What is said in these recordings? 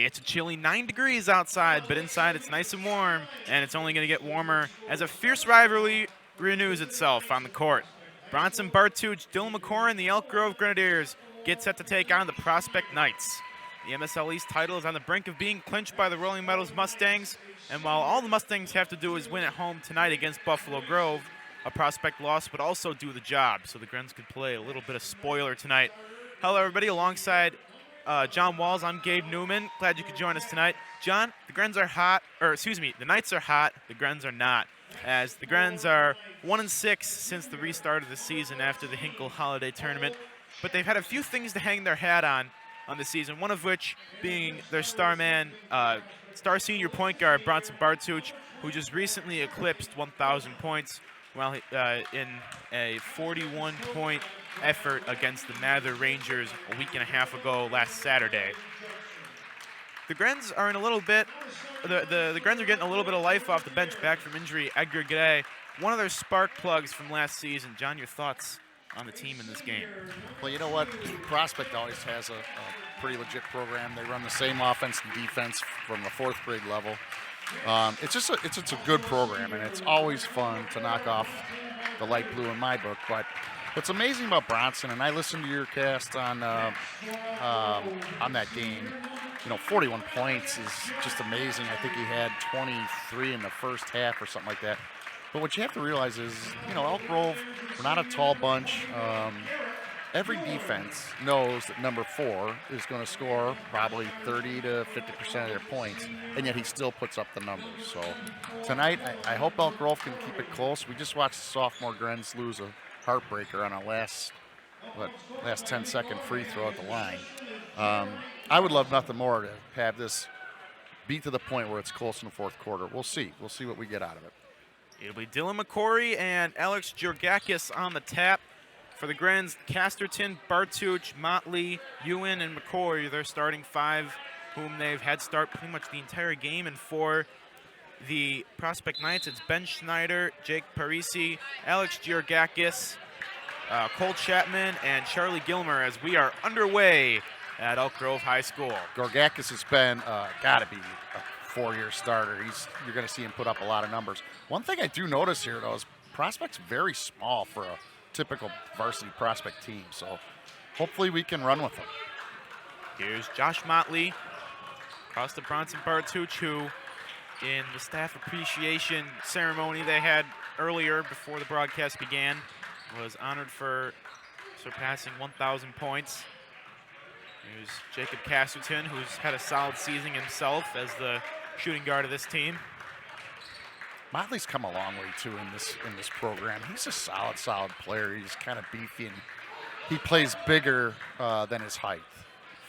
It's a chilly 9 degrees outside, but inside it's nice and warm, and it's only going to get warmer as a fierce rivalry renews itself on the court. Bronson Bartuch, Dylan McCorrin, the Elk Grove Grenadiers get set to take on the Prospect Knights. The MSL East title is on the brink of being clinched by the Rolling Meadows Mustangs, and while all the Mustangs have to do is win at home tonight against Buffalo Grove, a Prospect loss would also do the job, so the Grens could play a little bit of spoiler tonight. Hello, everybody. Alongside John Walls, I'm Gabe Newman. Glad you could join us tonight. John, the Knights are hot, the Grens are not, as the Grens are 1-6 since the restart of the season after the Hinkle Holiday Tournament, but they've had a few things to hang their hat on the season, one of which being their star senior point guard, Bronson Bartuch, who just recently eclipsed 1,000 points while in a 41-point effort against the Mather Rangers a week and a half ago last Saturday. The Grens are in a little bit, the Grens are getting a little bit of life off the bench back from injury. Edgar Gray, one of their spark plugs from last season. John, your thoughts on the team in this game? Well, you know what? Prospect always has a pretty legit program. They run the same offense and defense from the fourth grade level. It's a good program, and it's always fun to knock off the light blue in my book. But what's amazing about Bronson, and I listened to your cast on that game, 41 points is just amazing. I think he had 23 in the first half or something like that. But what you have to realize is, Elk Grove, we're not a tall bunch. Every defense knows that number 4 is going to score probably 30 to 50% of their points, and yet he still puts up the numbers. So tonight, I hope Elk Grove can keep it close. We just watched the sophomore Grens lose a heartbreaker on a last 10-second free throw at the line. I would love nothing more to have this beat to the point where it's close in the fourth quarter. We'll see. We'll see what we get out of it. It'll be Dylan McCorry and Alex Georgakis on the tap. For the Grens, Casterton, Bartuch, Motley, Ewan, and McCoy, their starting 5, whom they've had start pretty much the entire game. And for the Prospect Knights, it's Ben Schneider, Jake Parisi, Alex Georgakis, Cole Chapman, and Charlie Gilmer as we are underway at Elk Grove High School. Georgakis has been, got to be a 4-year starter. You're going to see him put up a lot of numbers. One thing I do notice here, though, is Prospect's very small for a typical varsity Prospect team, so hopefully we can run with them. Here's Josh Motley across to Bronson Bartuch, who in the staff appreciation ceremony they had earlier before the broadcast began was honored for surpassing 1,000 points. Here's Jacob Casterton, who's had a solid season himself as the shooting guard of this team. Motley's come a long way too in this program. He's a solid player. He's kind of beefy and he plays bigger than his height.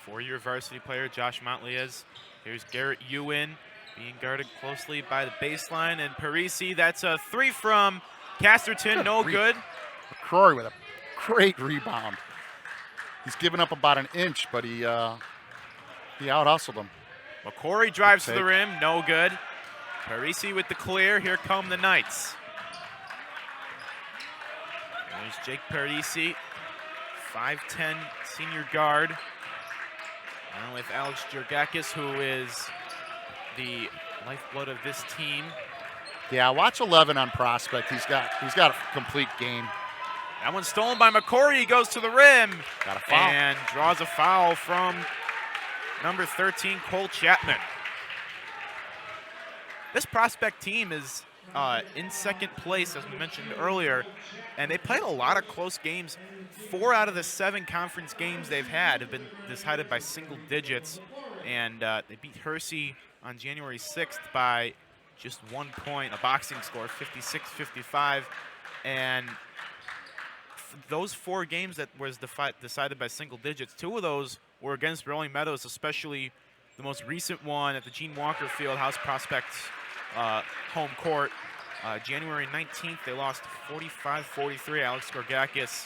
4-year varsity player Josh Motley is. Here's Garrett Ewan being guarded closely by the baseline, and Parisi, that's a 3 from Casterton, no good. McCrory with a great rebound. He's given up about an inch, but he out-hustled him. McCory drives to the rim, no good. Parisi with the clear. Here come the Knights. There's Jake Parisi, 5'10" senior guard. Now with Alex Georgakis, who is the lifeblood of this team. Yeah, watch 11 on Prospect. He's got a complete game. That one's stolen by McCory. He goes to the rim. Got a foul. And draws a foul from number 13, Cole Chapman. This Prospect team is in second place, as we mentioned earlier, and they played a lot of close games. 4 out of the 7 conference games they've had have been decided by single digits, and they beat Hersey on January 6th by just 1 point, a boxing score, 56-55. And those 4 games that was decided by single digits, 2 of those were against Rolling Meadows, especially the most recent one at the Gene Walker Fieldhouse Prospects home court. January 19th, they lost 45-43. Alex Georgakis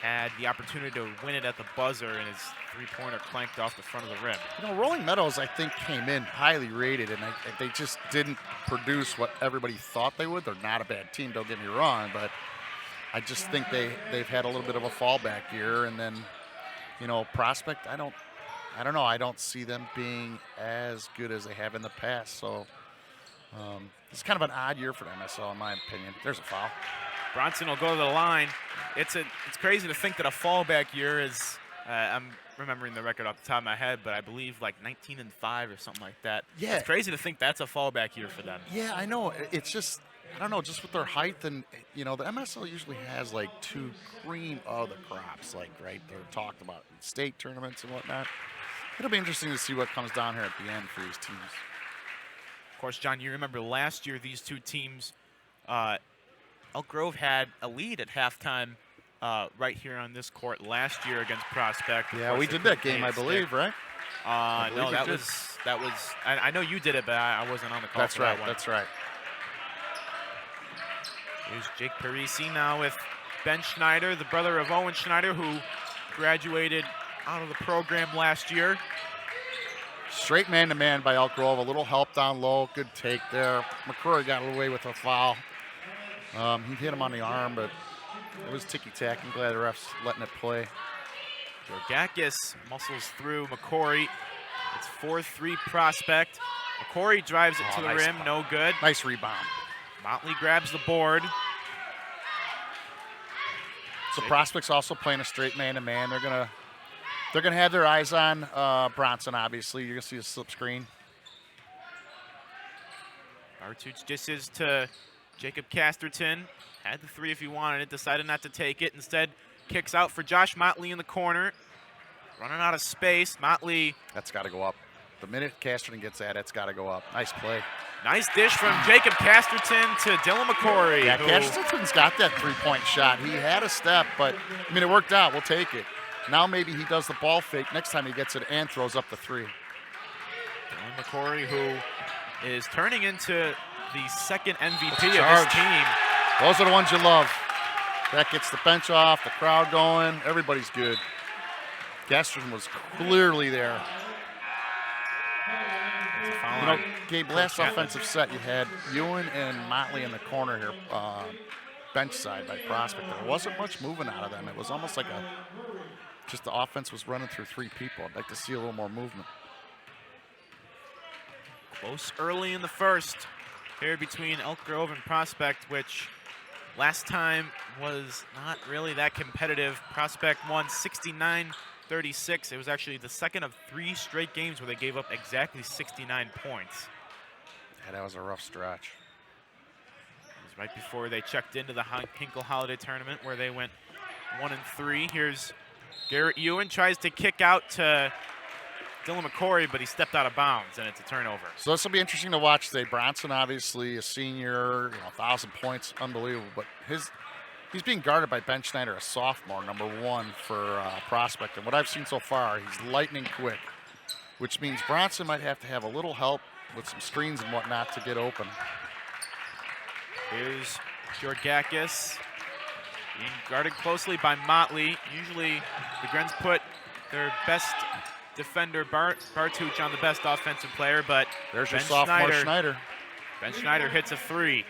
had the opportunity to win it at the buzzer, and his 3-pointer clanked off the front of the rim. Rolling Meadows, I think, came in highly rated, and they just didn't produce what everybody thought they would. They're not a bad team, don't get me wrong, but I just think they've had a little bit of a fallback year. And then, Prospect, I don't I don't know. I don't see them being as good as they have in the past. So it's kind of an odd year for the MSL, in my opinion. There's a foul. Bronson will go to the line. It's crazy to think that a fallback year is. I'm remembering the record off the top of my head, but I believe like 19-5 or something like that. Yeah. It's crazy to think that's a fallback year for them. Yeah, I know. It's just, I don't know, just with their height and, the MSL usually has like two cream of the crops, like, right? They're talked about in state tournaments and whatnot. It'll be interesting to see what comes down here at the end for these teams. Of course, John, you remember last year these two teams, Elk Grove had a lead at halftime right here on this court last year against Prospect. Yeah, we did that game, I believe, right? No, that was. I know you did it, but I wasn't on the call. That's for right. that one. That's right. Here's Jake Parisi now with Ben Schneider, the brother of Owen Schneider, who graduated out of the program last year. Straight man-to-man by Elk Grove. A little help down low. Good take there. McCrory got away with a foul. He hit him on the arm, but it was ticky-tack. I'm glad the ref's letting it play. Georgakis muscles through McCrory. It's 4-3 Prospect. McCrory drives it to the rim. No good. Nice rebound. Motley grabs the board. So Prospect's also playing a straight man-to-man. They're gonna have their eyes on Bronson. Obviously, you're gonna see a slip screen. Bartuch dishes to Jacob Casterton. Had the three if he wanted it. Decided not to take it. Instead, kicks out for Josh Motley in the corner. Running out of space. Motley. That's got to go up. The minute Casterton gets that, it's got to go up. Nice play. Nice dish from Jacob Casterton to Dylan McCrory. Yeah, Casterton's got that three-point shot. He had a step, but, I mean, it worked out. We'll take it. Now maybe he does the ball fake. Next time he gets it and throws up the three. Dylan McCrory, who is turning into the second MVP of this team. Those are the ones you love. That gets the bench off, the crowd going. Everybody's good. Casterton was clearly there. Gabe, last offensive set you had Ewan and Motley in the corner here, bench side by Prospect. There wasn't much moving out of them. It was almost like just the offense was running through three people. I'd like to see a little more movement. Close early in the first here between Elk Grove and Prospect, which last time was not really that competitive. Prospect won 69-36. It was actually the second of 3 straight games where they gave up exactly 69 points. Yeah, that was a rough stretch. It was right before they checked into the Hinkle Holiday Tournament where they went 1-3. Here's Garrett Ewan, tries to kick out to Dylan McCrory, but he stepped out of bounds, and it's a turnover. So this will be interesting to watch today. Bronson, obviously a senior, 1,000 points, unbelievable. But he's being guarded by Ben Schneider, a sophomore, #1 for Prospect. And what I've seen so far, he's lightning quick, which means Bronson might have to have a little help with some screens and whatnot to get open. Here's Georgakis being guarded closely by Motley. Usually the Grens put their best defender, Bartuch, on the best offensive player, but there's your sophomore Schneider. Ben Schneider hits a 3.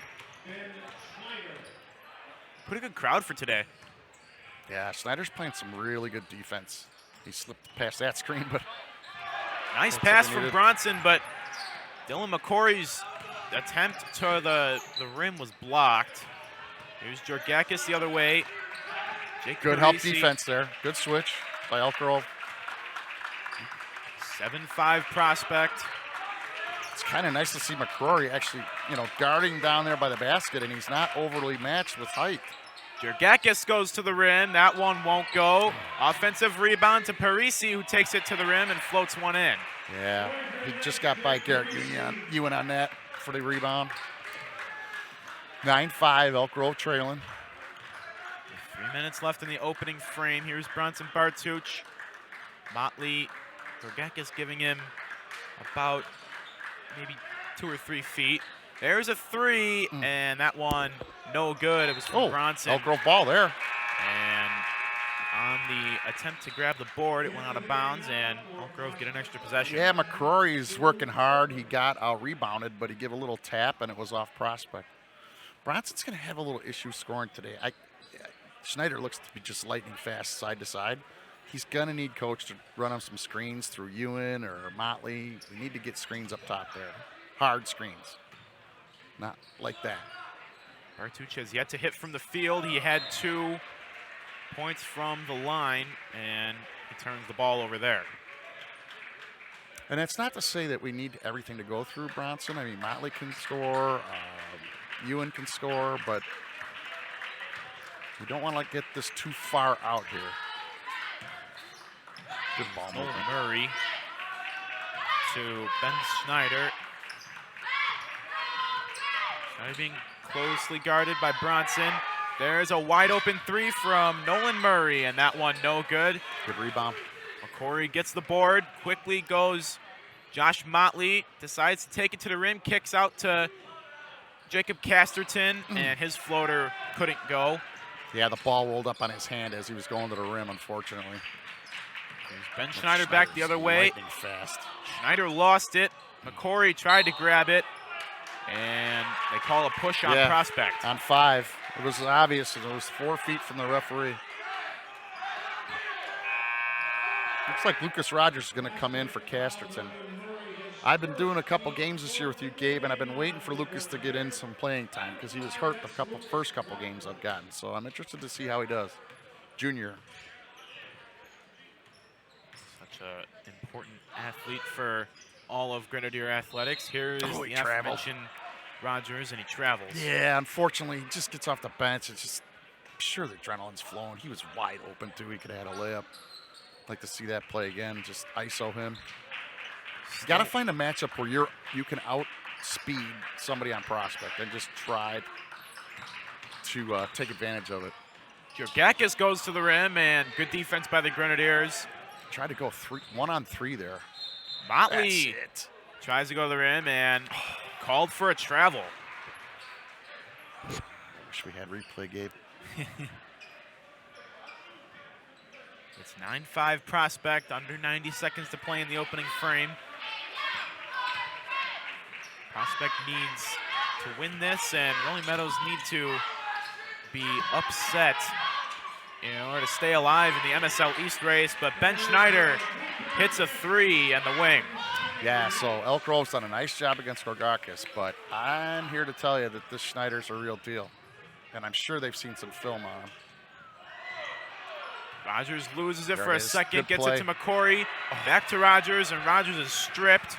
Pretty good crowd for today. Yeah, Schneider's playing some really good defense. He slipped past that screen, but nice pass from Bronson, but Dylan McCrory's attempt to the rim was blocked. Here's Georgakis the other way. Good help defense there. Good switch by Elk Grove. 7-5 Prospect. It's kind of nice to see McCrory actually, guarding down there by the basket, and he's not overly matched with height. Georgakis goes to the rim. That one won't go. Offensive rebound to Parisi, who takes it to the rim and floats one in. Yeah, he just got by Garrett Ewan on that for the rebound. 9-5, Elk Grove trailing. 3 minutes left in the opening frame. Here's Bronson Bartuch. Motley, Georgakis giving him about maybe 2 or 3 feet. There's a 3, and that one no good. It was from Bronson. Elk Grove ball there. And on the attempt to grab the board, it went out of bounds, and Elk Grove get an extra possession. Yeah, McCrory's working hard. He got out-rebounded, but he gave a little tap, and it was off Prospect. Bronson's going to have a little issue scoring today. Schneider looks to be just lightning fast side to side. he's going to need coach to run him some screens through Ewan or Motley. We need to get screens up top there. Hard screens. Not like that. Bartuch has yet to hit from the field. He had 2 points from the line, and he turns the ball over there. And it's not to say that we need everything to go through Bronson. I mean, Motley can score, Ewan can score, but we don't want to get this too far out here. Good ball movement. Murray to Ben Schneider. Schneider being closely guarded by Bronson. There's a wide open 3 from Nolan Murray, and that one no good. Good rebound. McCory gets the board, quickly goes Josh Motley, decides to take it to the rim, kicks out to Jacob Casterton, and his floater couldn't go. Yeah, the ball rolled up on his hand as he was going to the rim, unfortunately. Ben Schneider back the other way. Lightning fast. Schneider lost it. McCory tried to grab it, and they call a push on Prospect. On 5. It was obvious. It was 4 feet from the referee. Looks like Lucas Rogers is going to come in for Casterton. I've been doing a couple games this year with you, Gabe, and I've been waiting for Lucas to get in some playing time because he was hurt the first couple games I've gotten. So I'm interested to see how he does. Junior. Such an important athlete for all of Grenadier Athletics. Here's the traveled. aforementioned Rogers, and he travels. Yeah, unfortunately, he just gets off the bench. It's just, I'm sure the adrenaline's flowing. He was wide open, too. He could have had a layup. I'd like to see that play again. Just ISO him. You got to find a matchup where you can outspeed somebody on prospect and just try to take advantage of it. Georgakis goes to the rim, and good defense by the Grenadiers. Tried to go 1-on-3 there. Motley That's it. tries to go to the rim and called for a travel. Wish we had replay, Gabe. It's 9-5 Prospect, under 90 seconds to play in the opening frame. Prospect needs to win this, and Rolling Meadows need to be upset in order to stay alive in the MSL East race, but Ben Schneider hits a 3 and the wing. Yeah, so Elk Grove's done a nice job against Georgakis, but I'm here to tell you that this Schneider's a real deal, and I'm sure they've seen some film on him. Rogers loses it There for it a is. second, Good gets play. it to McCory, back to Rogers, and Rogers is stripped.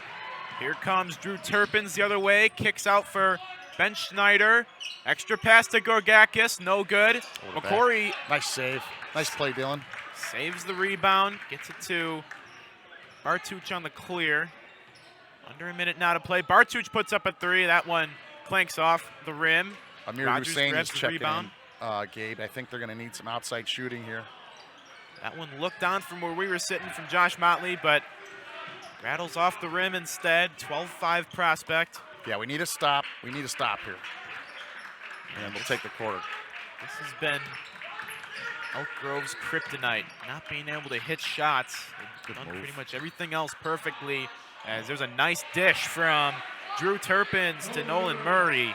Here comes Drew Turpins the other way, kicks out for Ben Schneider. Extra pass to Georgakis, no good. McCory Nice save. Nice play, Dylan. saves the rebound, gets it to Bartuch on the clear. Under a minute now to play. Bartuch puts up a 3. That one clanks off the rim. Amir Rogers Hussein grabs is the checking rebound. in, Gabe. I think they're going to need some outside shooting here. That one looked on from where we were sitting from Josh Motley, but rattles off the rim instead. 12-5 Prospect. Yeah, we need a stop. We need a stop here. And we'll take the quarter. This has been Elk Grove's kryptonite, not being able to hit shots. They've done pretty much everything else perfectly, as there's a nice dish from Drew Turpins to Nolan Murray.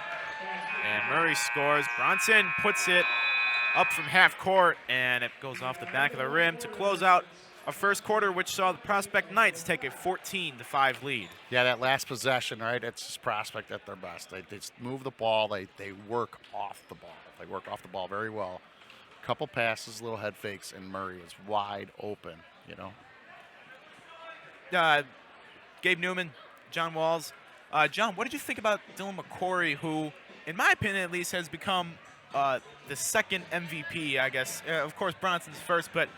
And Murray scores. Bronson puts it up from half court, and it goes off the back of the rim to close out a first quarter, which saw the Prospect Knights take a 14-5 lead. Yeah, that last possession, right? It's just Prospect at their best. They just move the ball. They work off the ball. They work off the ball very well. Couple passes, little head fakes, and Murray is wide open, you know. Gabe Newman, John Walls. John, what did you think about Dylan McCory, who, in my opinion at least, has become the second MVP, I guess. Of course, Bronson's first, but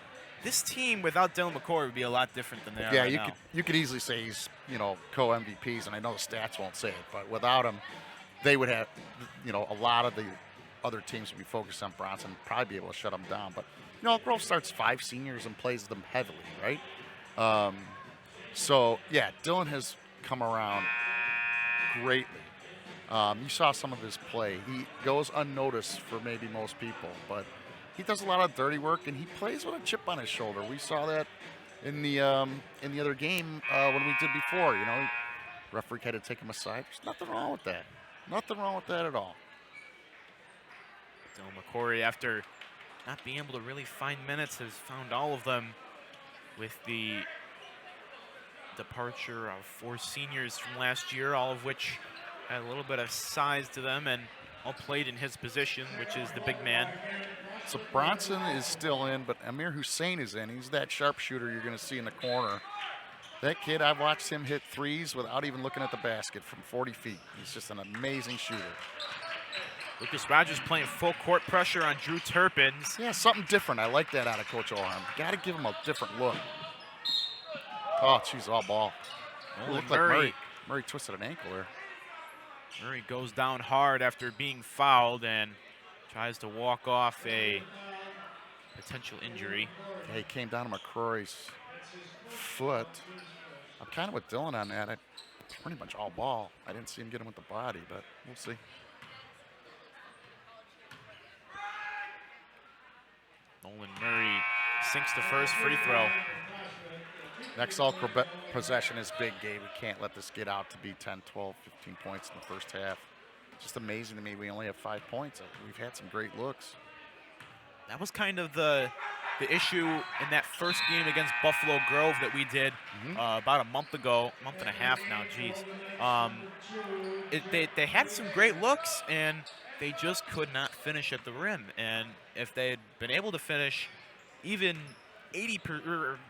this team without Dylan McCory would be a lot different than they are right now. You could easily say he's, co-MVPs, and I know the stats won't say it, but without him, they would have, a lot of the other teams would be focused on Bronson, probably be able to shut him down. But, Elk Grove starts 5 seniors and plays them heavily, right? So, yeah, Dylan has come around greatly. You saw some of his play. He goes unnoticed for maybe most people, but he does a lot of dirty work, and he plays with a chip on his shoulder. We saw that in the other game when we did before. Referee had to take him aside. There's nothing wrong with that. Nothing wrong with that at all. Dylan McCory, after not being able to really find minutes, has found all of them with the departure of 4 seniors from last year, all of which had a little bit of size to them and all played in his position, which is the big man. So Bronson is still in, but Amir Hussein is in. He's that sharpshooter you're going to see in the corner. That kid, I've watched him hit threes without even looking at the basket from 40 feet. He's just an amazing shooter. Lucas Rogers playing full court pressure on Drew Turpins. Yeah, something different. I like that out of Coach Olam. Got to give him a different look. Oh, geez, all ball. Nolan Looked like Murray. Murray twisted an ankle there. Murray goes down hard after being fouled and tries to walk off a potential injury. Yeah, he came down to McCrory's foot. I'm kind of with Dylan on that. It's pretty much all ball. I didn't see him get him with the body, but we'll see. Nolan Murray sinks the first free throw. Next all possession is big, Gabe. We can't let this get out to be 10, 12, 15 points in the first half. Just amazing to me we only have 5 points. We've had some great looks. That was kind of the issue in that first game against Buffalo Grove that we did about a month ago, month and a half now, geez. They had some great looks, and they just could not finish at the rim. And if they had been able to finish even 80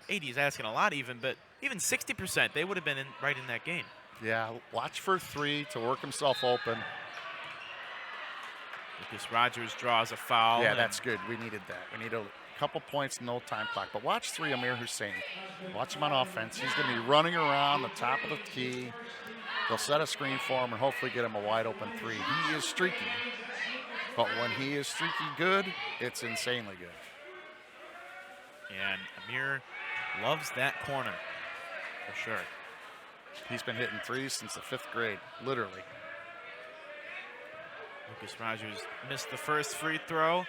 is asking a lot even, but even 60%, they would have been right in that game. Yeah, watch for 3 to work himself open. Lucas Rogers draws a foul. Yeah, that's good. We needed that. We need a couple points, no time clock. But watch 3, Amir Hussein. Watch him on offense. He's going to be running around the top of the key. They'll set a screen for him and hopefully get him a wide open 3. He is streaky. But when he is streaky good, it's insanely good. And Amir loves that corner, for sure. He's been hitting 3s since the 5th grade, literally. Lucas Rogers missed the first free throw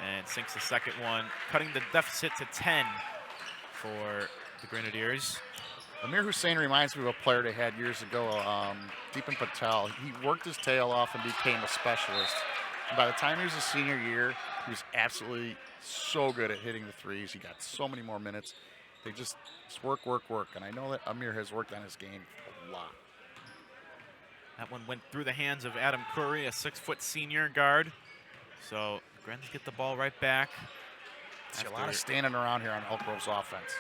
and sinks the second one, cutting the deficit to 10 for the Grenadiers. Amir Hussein reminds me of a player they had years ago, Deepan Patel. He worked his tail off and became a specialist. And by the time he was a senior year, he was absolutely so good at hitting the 3s. He got so many more minutes. They just work. And I know that Amir has worked on his game a lot. That one went through the hands of Adam Curry, a 6-foot senior guard. So the Grens get the ball right back. See a lot of standing around here on Elk Grove's offense.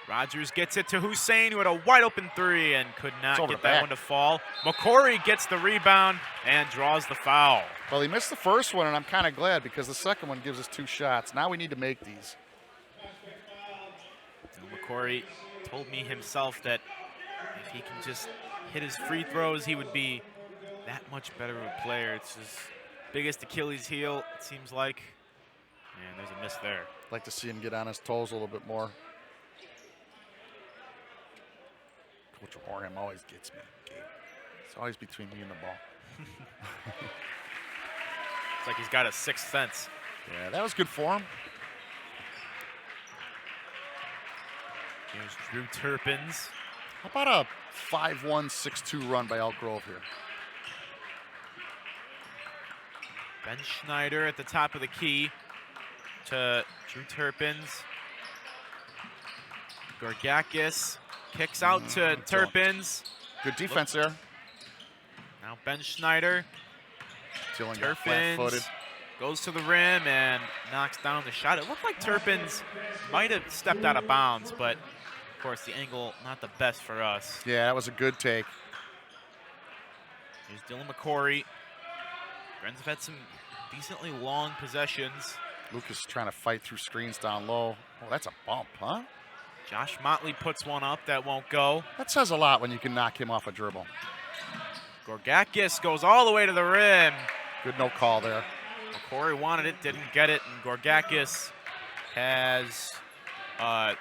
Rogers gets it to Hussein, who had a wide open 3 and could not get that one to fall. McCory gets the rebound and draws the foul. Well, he missed the first one, and I'm kind of glad because the second one gives us 2 shots. Now we need to make these. McCory told me himself that if he can just hit his free throws, he would be that much better of a player. It's his biggest Achilles heel, it seems like. And there's a miss there. I'd like to see him get on his toes a little bit more. Coach Orham always gets me, Gabe. It's always between me and the ball. It's like he's got a 6th sense. Yeah, that was good for him. Here's Drew Turpins. How about a 5-1, 6-2 run by Elk Grove here? Ben Schneider at the top of the key to Drew Turpins. Gorgakis kicks out to Turpins. Good defense there. Now Ben Schneider. Dylan got flat-footed. Goes to the rim and knocks down the shot. It looked like Turpins might have stepped out of bounds, but of course the angle not the best for us. Yeah, that was a good take. Here's Dylan McCory. Friends have had some decently long possessions. Lucas trying to fight through screens down low. Oh, that's a bump, huh? Josh Motley puts one up that won't go. That says a lot when you can knock him off a dribble. Gorgakis goes all the way to the rim. Good no call there. McCory wanted it, didn't get it, and Gorgakis has, well,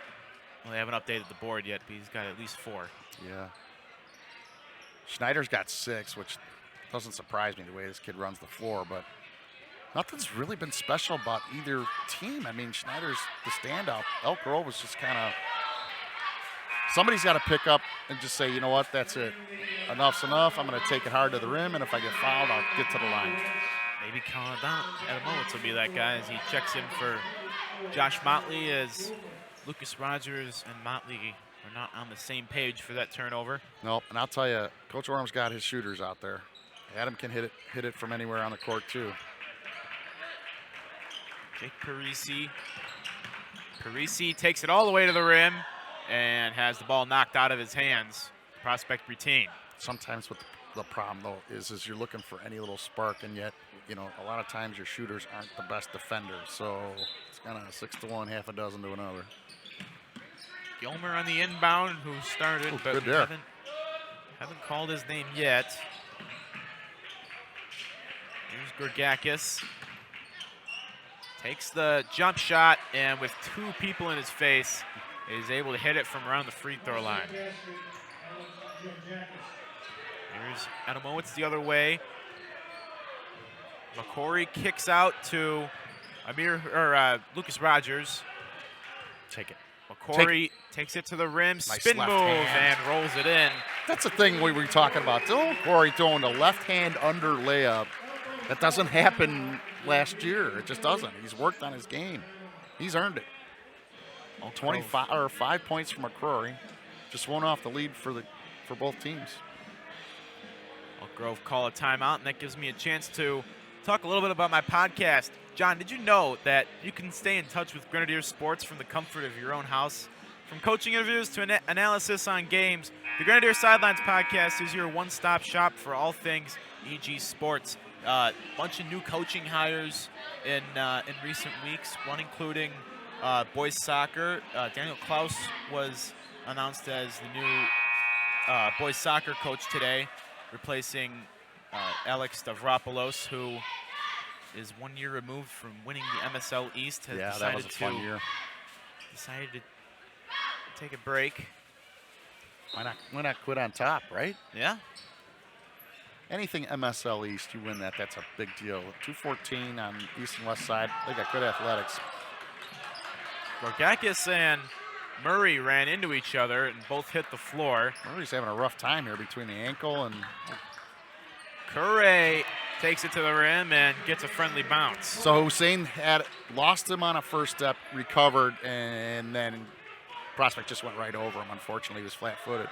they haven't updated the board yet, but he's got at least 4. Yeah. Schneider's got 6, which doesn't surprise me the way this kid runs the floor, but nothing's really been special about either team. I mean, Schneider's the standout. Elk Grove was just kind of, somebody's got to pick up and just say, you know what, that's it. Enough's enough. I'm going to take it hard to the rim, and if I get fouled, I'll get to the line. Maybe Adamowitz will be that guy as he checks in for Josh Motley as Lucas Rogers and Motley are not on the same page for that turnover. Nope. And I'll tell you, Coach Orm's got his shooters out there. Adam can hit it from anywhere on the court too. Jake Parisi. Parisi takes it all the way to the rim and has the ball knocked out of his hands. Prospect retained. Sometimes what the problem though is you're looking for any little spark, and yet a lot of times your shooters aren't the best defenders. So it's kind of 6 to 1, half a dozen to another. Gilmer on the inbound, who started, but good there. haven't called his name yet. Here's Gorgakis. Takes the jump shot, and with 2 people in his face, is able to hit it from around the free throw line. Here's Adamowitz the other way. McCory kicks out to Lucas Rogers. Take it. McCory takes it to the rim, spin move, and rolls it in. That's the thing we were talking about. McCory throwing the left-hand under layup. That doesn't happen last year. It just doesn't. He's worked on his game. He's earned it. 5 points from McCrory. Just one off the lead for both teams. Elk Grove call a timeout, and that gives me a chance to talk a little bit about my podcast. John, did you know that you can stay in touch with Grenadier Sports from the comfort of your own house? From coaching interviews to analysis on games, the Grenadier Sidelines podcast is your one-stop shop for all things EG Sports. Bunch of new coaching hires in recent weeks, one including boys soccer. Daniel Klaus was announced as the new boys soccer coach today, replacing Alex Stavropoulos, who is 1 year removed from winning the MSL East. That was a fun year. Decided to take a break. Why not quit on top, right? Yeah. Anything MSL East, you win that. That's a big deal. 214 on East and West side. They got good athletics. Gorgakis and Murray ran into each other and both hit the floor. Murray's having a rough time here between the ankle and... Curray takes it to the rim and gets a friendly bounce. So Hussein had lost him on a first step, recovered, and then Prospect just went right over him. Unfortunately, he was flat-footed.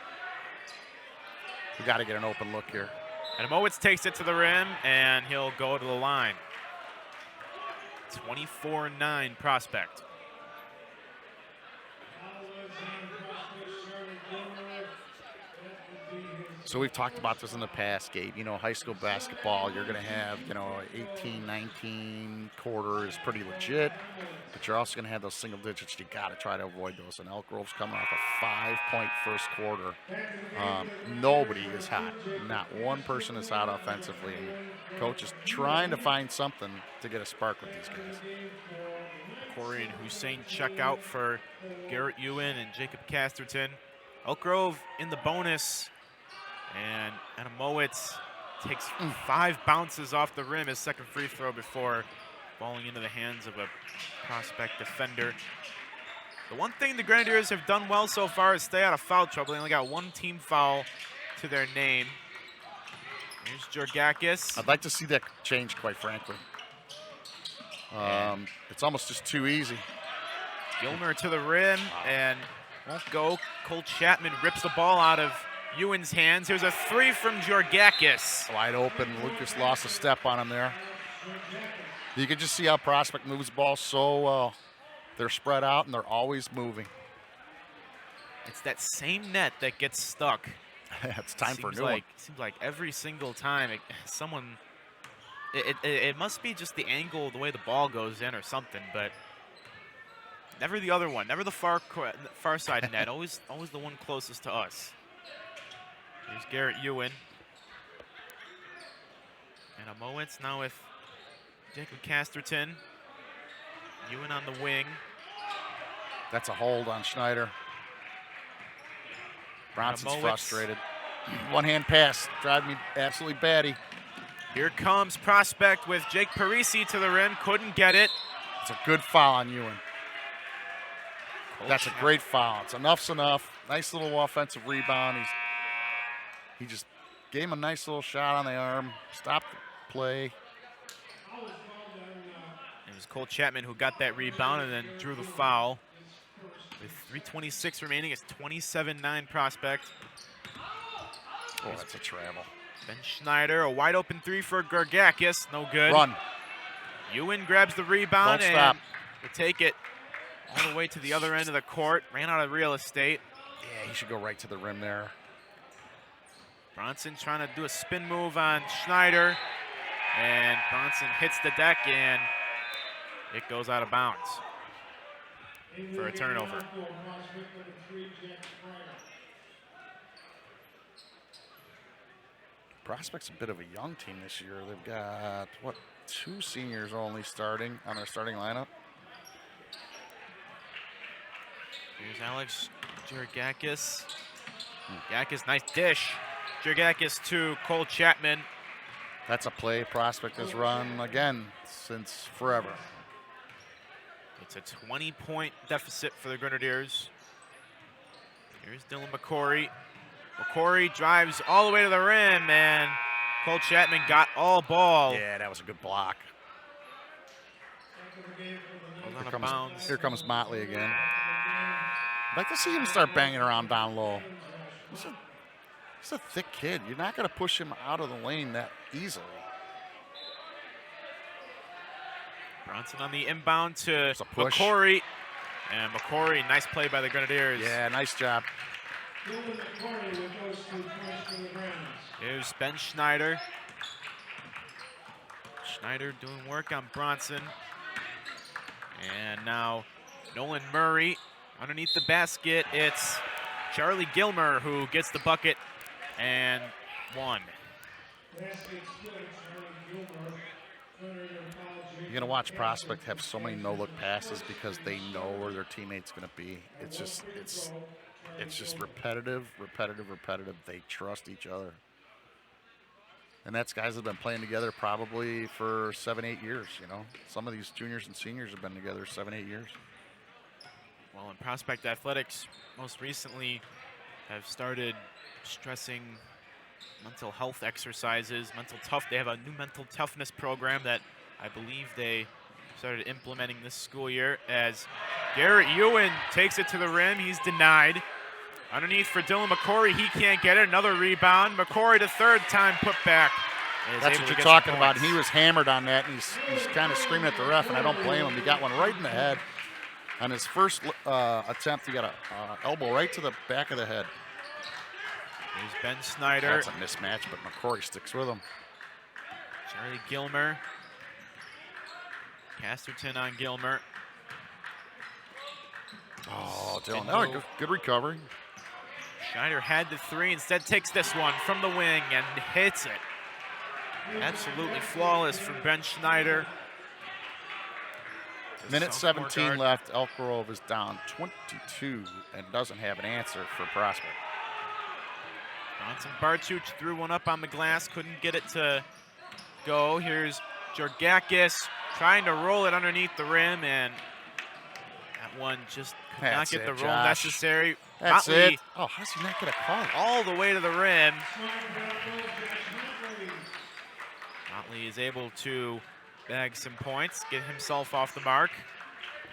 We got to get an open look here. Adamowitz takes it to the rim, and he'll go to the line. 24-9 Prospect. So we've talked about this in the past, Gabe. High school basketball, you're going to have, 18, 19 quarter is pretty legit, but you're also going to have those single digits. You got to try to avoid those. And Elk Grove's coming off a 5-point first quarter. Nobody is hot. Not one person is hot offensively. Coach is trying to find something to get a spark with these guys. Corey and Hussein check out for Garrett Ewan and Jacob Casterton. Elk Grove in the bonus. And Adamowitz takes 5 bounces off the rim, his second free throw, before falling into the hands of a Prospect defender. The one thing the Grenadiers have done well so far is stay out of foul trouble. They only got 1 team foul to their name. Here's Gorgakis. I'd like to see that change, quite frankly. It's almost just too easy. Gilmer to the rim and won't go. Cole Chapman rips the ball out of Ewan's hands. Here's a 3 from Gorgakis. Wide open. Lucas lost a step on him there. You can just see how Prospect moves the ball so well. They're spread out and they're always moving. It's that same net that gets stuck. It's time for a new one. Seems like every single time it must be just the angle, the way the ball goes in or something, but never the other one. Never the far side net. Always the one closest to us. Here's Garrett Ewan. And Adamowitz now with Jacob Casterton. Ewan on the wing. That's a hold on Schneider. Bronson's frustrated. One-hand pass. Drive me absolutely batty. Here comes Prospect with Jake Parisi to the rim. Couldn't get it. It's a good foul on Ewan. That's a great foul. Enough's enough. Nice little offensive rebound. He just gave him a nice little shot on the arm. Stopped the play. It was Cole Chapman who got that rebound and then drew the foul. With 3:26 remaining, it's 27-9 prospect. Oh, that's a travel. Ben Schneider, a wide open three for Gargakis, no good. Run. Ewan grabs the rebound Don't stop. and will take it all the way to the other end of the court. Ran out of real estate. Yeah, he should go right to the rim there. Bronson trying to do a spin move on Schneider. And Bronson hits the deck and it goes out of bounds for a turnover. Prospect's a bit of a young team this year. They've got, what, 2 seniors only starting on their starting lineup. Here's Alex Gergakis. Gakis, nice dish. Gergakis to Cole Chapman. That's a play Prospect has run, again, since forever. It's a 20-point deficit for the Grenadiers. Here's Dylan McCory. McCory drives all the way to the rim, and Cole Chapman got all ball. Yeah, that was a good block. Here comes Motley again. I'd like to see him start banging around down low. He's a thick kid. You're not going to push him out of the lane that easily. Bronson on the inbound to push. McCory. And McCory, nice play by the Grenadiers. Yeah, nice job. Here's Ben Schneider. Schneider doing work on Bronson. And now Nolan Murray underneath the basket. It's Charlie Gilmer who gets the bucket and one. You're going to watch Prospect have so many no-look passes because they know where their teammate's going to be. It's just repetitive. They trust each other. And that's guys that have been playing together probably for 7-8 years, you know. Some of these juniors and seniors have been together 7-8 years. Well, in Prospect Athletics, most recently have started stressing mental health exercises, They have a new mental toughness program that I believe they started implementing this school year as Garrett Ewan takes it to the rim. He's denied. Underneath for Dylan McCory, he can't get it. Another rebound. McCory to third time putback. That's what you're talking about. He was hammered on that, and he's kind of screaming at the ref, and I don't blame him. He got one right in the head. On his first attempt, he got an elbow right to the back of the head. Here's Ben Schneider. That's a mismatch, but McCory sticks with him. Charlie Gilmer. Casterton on Gilmer. Oh, Dylan, oh, good recovery. Schneider had the three, instead takes this one from the wing and hits it. Absolutely flawless from Ben Schneider. Minute 17 left. Elk Grove is down 22 and doesn't have an answer for Prospect. Bronson Bartuch threw one up on the glass, couldn't get it to go. Here's Gergakis trying to roll it underneath the rim, and that one just could not get the roll necessary. That's Motley, it. Oh, how does he not get a call? all the way to the rim. Motley is able to bag some points, get himself off the mark.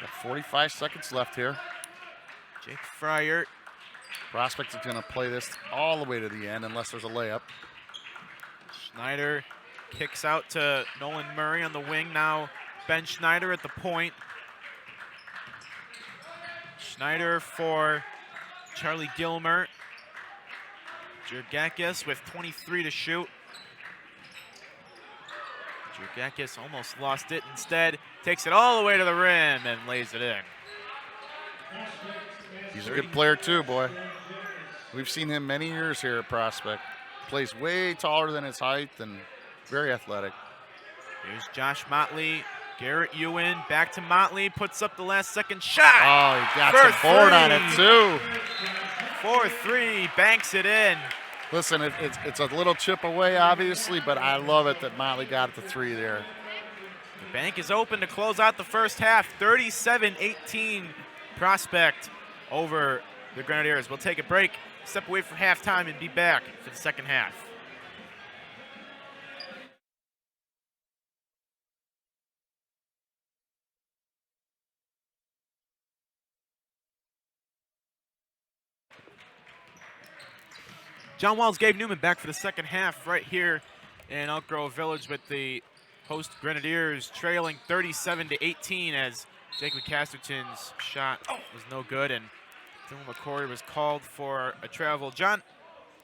Got 45 seconds left here. Jake Fryer. Prospect is going to play this all the way to the end unless there's a layup. Schneider kicks out to Nolan Murray on the wing. Now Ben Schneider at the point. Schneider for Charlie Gilmer. Gergakis with 23 to shoot. Gergakis almost lost it. Instead, takes it all the way to the rim and lays it in. He's a good player too, boy. We've seen him many years here at Prospect. Plays way taller than his height and very athletic. Here's Josh Motley. Garrett Ewan back to Motley, puts up the last second shot. Oh, he got some board on it too. 4-3, banks it in. Listen, it's a little chip away, obviously, but I love it that Motley got the three there. The bank is open to close out the first half. 37-18 Prospect over the Grenadiers. We'll take a break, step away from halftime, and be back for the second half. John Wells, Gabe Newman back for the second half right here in Elk Grove Village with the host Grenadiers trailing 37-18 as Jacob Casterton's shot was no good and Dylan McCory was called for a travel. John,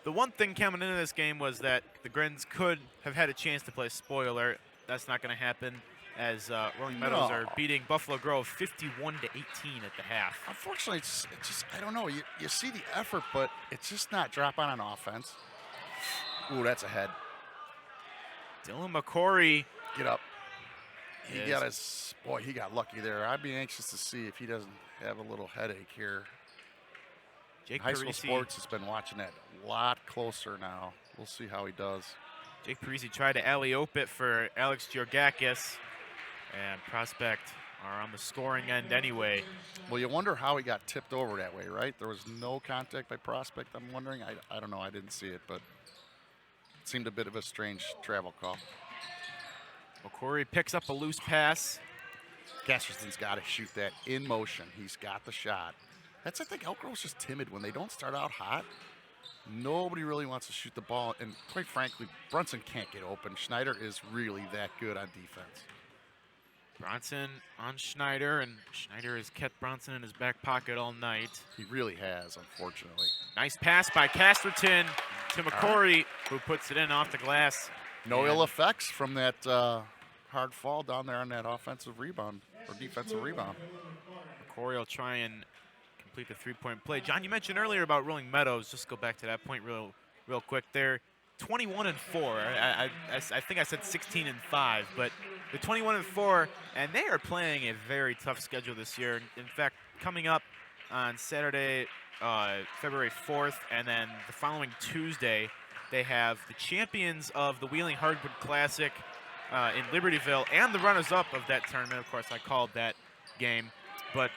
the one thing coming into this game was that the Grens could have had a chance to play spoiler. That's not going to happen as Rolling Meadows are beating Buffalo Grove 51-18 at the half. Unfortunately, it's just, I don't know. You see the effort, but it's just not dropping on offense. Ooh, that's a head. Dylan McCory. Get up. He got his, boy, he got lucky there. I'd be anxious to see if he doesn't have a little headache here. High School Sports has been watching that a lot closer now. We'll see how he does. Jake Parisi tried to alley-oop it for Alex Georgakis, and Prospect are on the scoring end anyway. Well, you wonder how he got tipped over that way, right? There was no contact by Prospect, I'm wondering. I don't know. I didn't see it, but it seemed a bit of a strange travel call. McCory picks up a loose pass. Casterson's got to shoot that in motion. He's got the shot. That's, I think, Elk Grove's just timid. When they don't start out hot, nobody really wants to shoot the ball. And quite frankly, Brunson can't get open. Schneider is really that good on defense. Bronson on Schneider, and Schneider has kept Bronson in his back pocket all night. He really has, unfortunately. Nice pass by Casterton to McCory, who puts it in off the glass. No ill effects from that hard fall down there on that offensive rebound or defensive rebound. McCory will try and complete the three-point play. John, you mentioned earlier about Rolling Meadows. Just go back to that point real quick there. 21-4. I think I said 16-5, but the 21-4, and they are playing a very tough schedule this year. In fact, coming up on Saturday, February 4th, and then the following Tuesday, they have the champions of the Wheeling Hardwood Classic in Libertyville and the runners-up of that tournament. Of course, I called that game. But,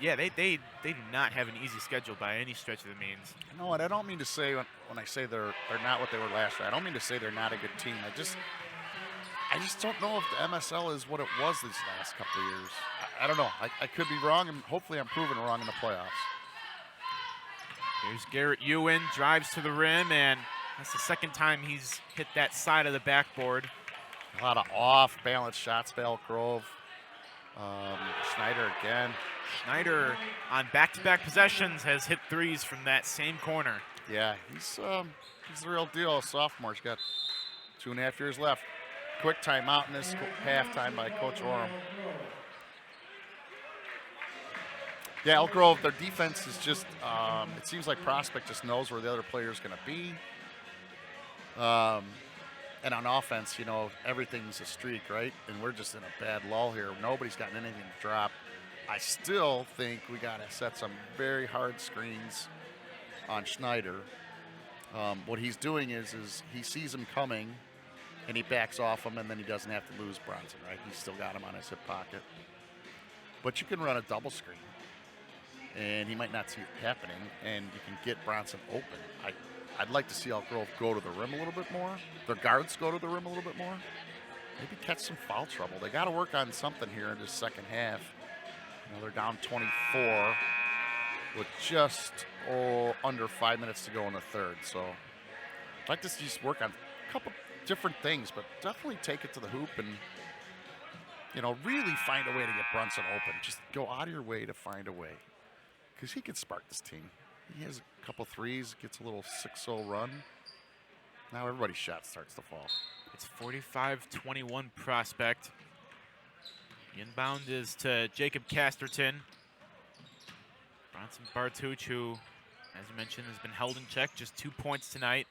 yeah, they do not have an easy schedule by any stretch of the means. No, and I don't mean to say when I say they're not what they were last year, I don't mean to say they're not a good team. I just don't know if the MSL is what it was these last couple of years. I don't know. I could be wrong, and hopefully I'm proven wrong in the playoffs. Here's Garrett Ewan, drives to the rim, and that's the second time he's hit that side of the backboard. A lot of off-balance shots by Elk Grove. Schneider again. Schneider on back-to-back possessions has hit threes from that same corner. Yeah, he's the real deal. Sophomore. He's got 2.5 years left. Quick timeout in this halftime by Coach Orem. Yeah, Elk Grove, their defense is just, it seems like Prospect just knows where the other player is going to be. And on offense, you know, everything's a streak, right? And we're just in a bad lull here. Nobody's gotten anything to drop. I still think we got to set some very hard screens on Schneider. What he's doing is he sees him coming, and he backs off him, and then he doesn't have to lose Bronson, right? He's still got him on his hip pocket. But you can run a double screen, and he might not see it happening, and you can get Bronson open. I'd like to see Elk Grove go to the rim a little bit more. Their guards go to the rim a little bit more. Maybe catch some foul trouble. They got to work on something here in this second half. You know, they're down 24 with just under 5 minutes to go in the third. So I'd like to just work on a couple different things, but definitely take it to the hoop and, you know, really find a way to get Brunson open. Just go out of your way to find a way, because he could spark this team. He has a couple threes, gets a little 6-0 run. Now everybody's shot starts to fall. It's 45-21 Prospect. The inbound is to Jacob Casterton. Bronson Bartuch, who, as you mentioned, has been held in check. Just 2 points tonight.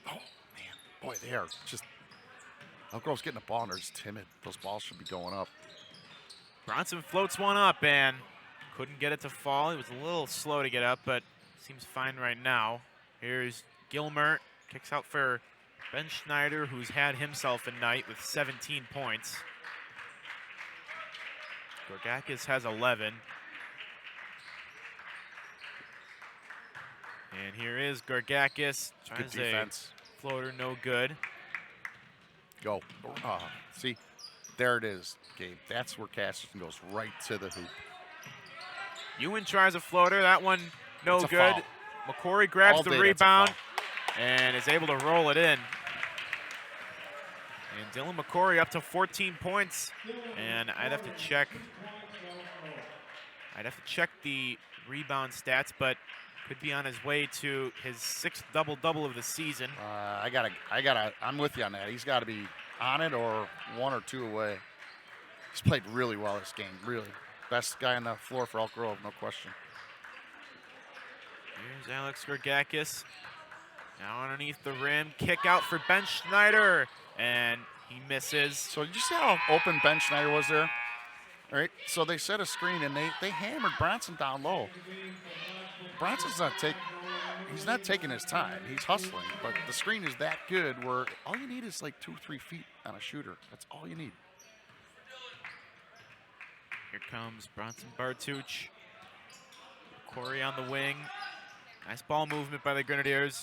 Oh, man. Boy, they are just... Elk Grove's getting the ball, and they're just timid. Those balls should be going up. Bronson floats one up and couldn't get it to fall. He was a little slow to get up, but seems fine right now. Here's Gilmer. Kicks out for Ben Schneider, who's had himself a night with 17 points. Georgakis has 11. And here is Georgakis. Good defense. Floater, no good. Go. See, there it is, Gabe. That's where Casterton goes, right to the hoop. Ewan tries a floater. That one no It's a good. foul. McCory grabs All the day, rebound. and is able to roll it in. And Dylan McCory up to 14 points. And I'd have to check the rebound stats, but could be on his way to his 6th double-double of the season. I'm with you on that. He's got to be on it or 1 or 2 away. He's played really well this game, really. Best guy on the floor for Elk Grove, no question. Here's Alex Gorgakis. Now underneath the rim, kick out for Ben Schneider, and he misses. So did you see how open Ben Schneider was there? All right, so they set a screen and they hammered Bronson down low. Bronson's he's not taking his time. He's hustling, but the screen is that good where all you need is like 2-3 feet on a shooter. That's all you need. Here comes Bronson Bartuch. Corey on the wing. Nice ball movement by the Grenadiers.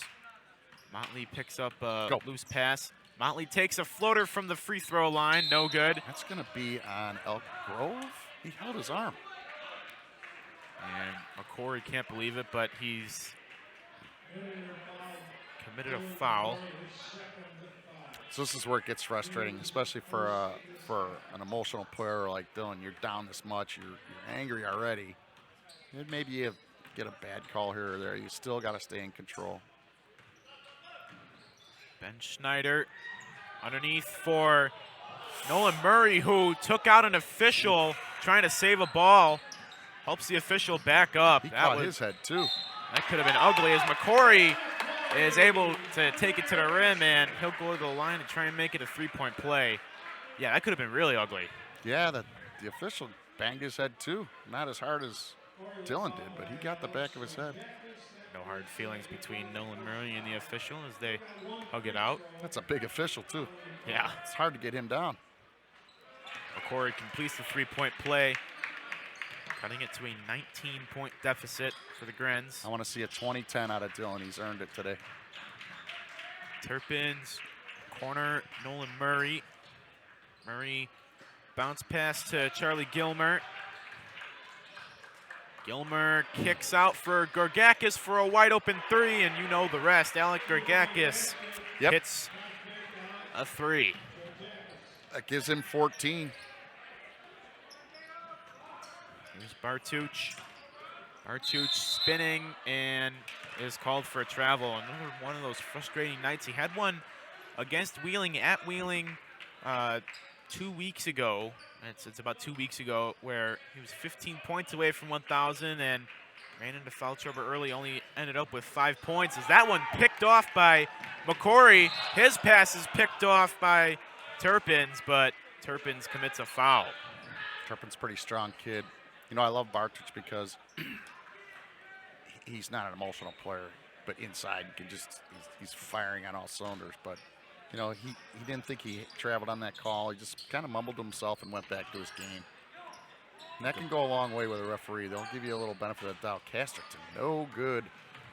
Motley picks up a loose pass. Motley takes a floater from the free throw line. No good. That's going to be on Elk Grove. He held his arm. And McCory can't believe it, but he's committed a foul. So this is where it gets frustrating, especially for an emotional player like Dylan. You're down this much. You're angry already. And maybe you get a bad call here or there. You still got to stay in control. Ben Schneider underneath for Nolan Murray, who took out an official trying to save a ball. Helps the official back up. He caught his head too. That could have been ugly as McCory is able to take it to the rim, and he'll go to the line and try and make it a 3-point play. Yeah, that could have been really ugly. Yeah, the official banged his head too. Not as hard as Dylan did, but he got the back of his head. No hard feelings between Nolan Murray and the official as they hug it out. That's a big official too. Yeah. It's hard to get him down. McCory completes the 3-point play, cutting it to a 19-point deficit for the Grens. I want to see a 20-10 out of Dylan. He's earned it today. Turpin's corner, Nolan Murray. Murray bounce pass to Charlie Gilmer. Gilmer kicks out for Gorgakis for a wide open 3, and you know the rest. Alec Gorgakis hits a 3. That gives him 14. Here's Bartuch. Bartuch spinning and is called for a travel. Another one of those frustrating nights. He had one against Wheeling at Wheeling 2 weeks ago. It's about 2 weeks ago, where he was 15 points away from 1,000 and ran into foul trouble early, only ended up with 5 points. Is that one picked off by McCory? His pass is picked off by Turpins, but Turpins commits a foul. Turpin's a pretty strong kid. You know, I love Bartuch because he's not an emotional player, but inside he's firing on all cylinders. But you know, he didn't think he traveled on that call. He just kind of mumbled to himself and went back to his game. And that can go a long way with a referee. They'll give you a little benefit of the doubt. Casterton, no good.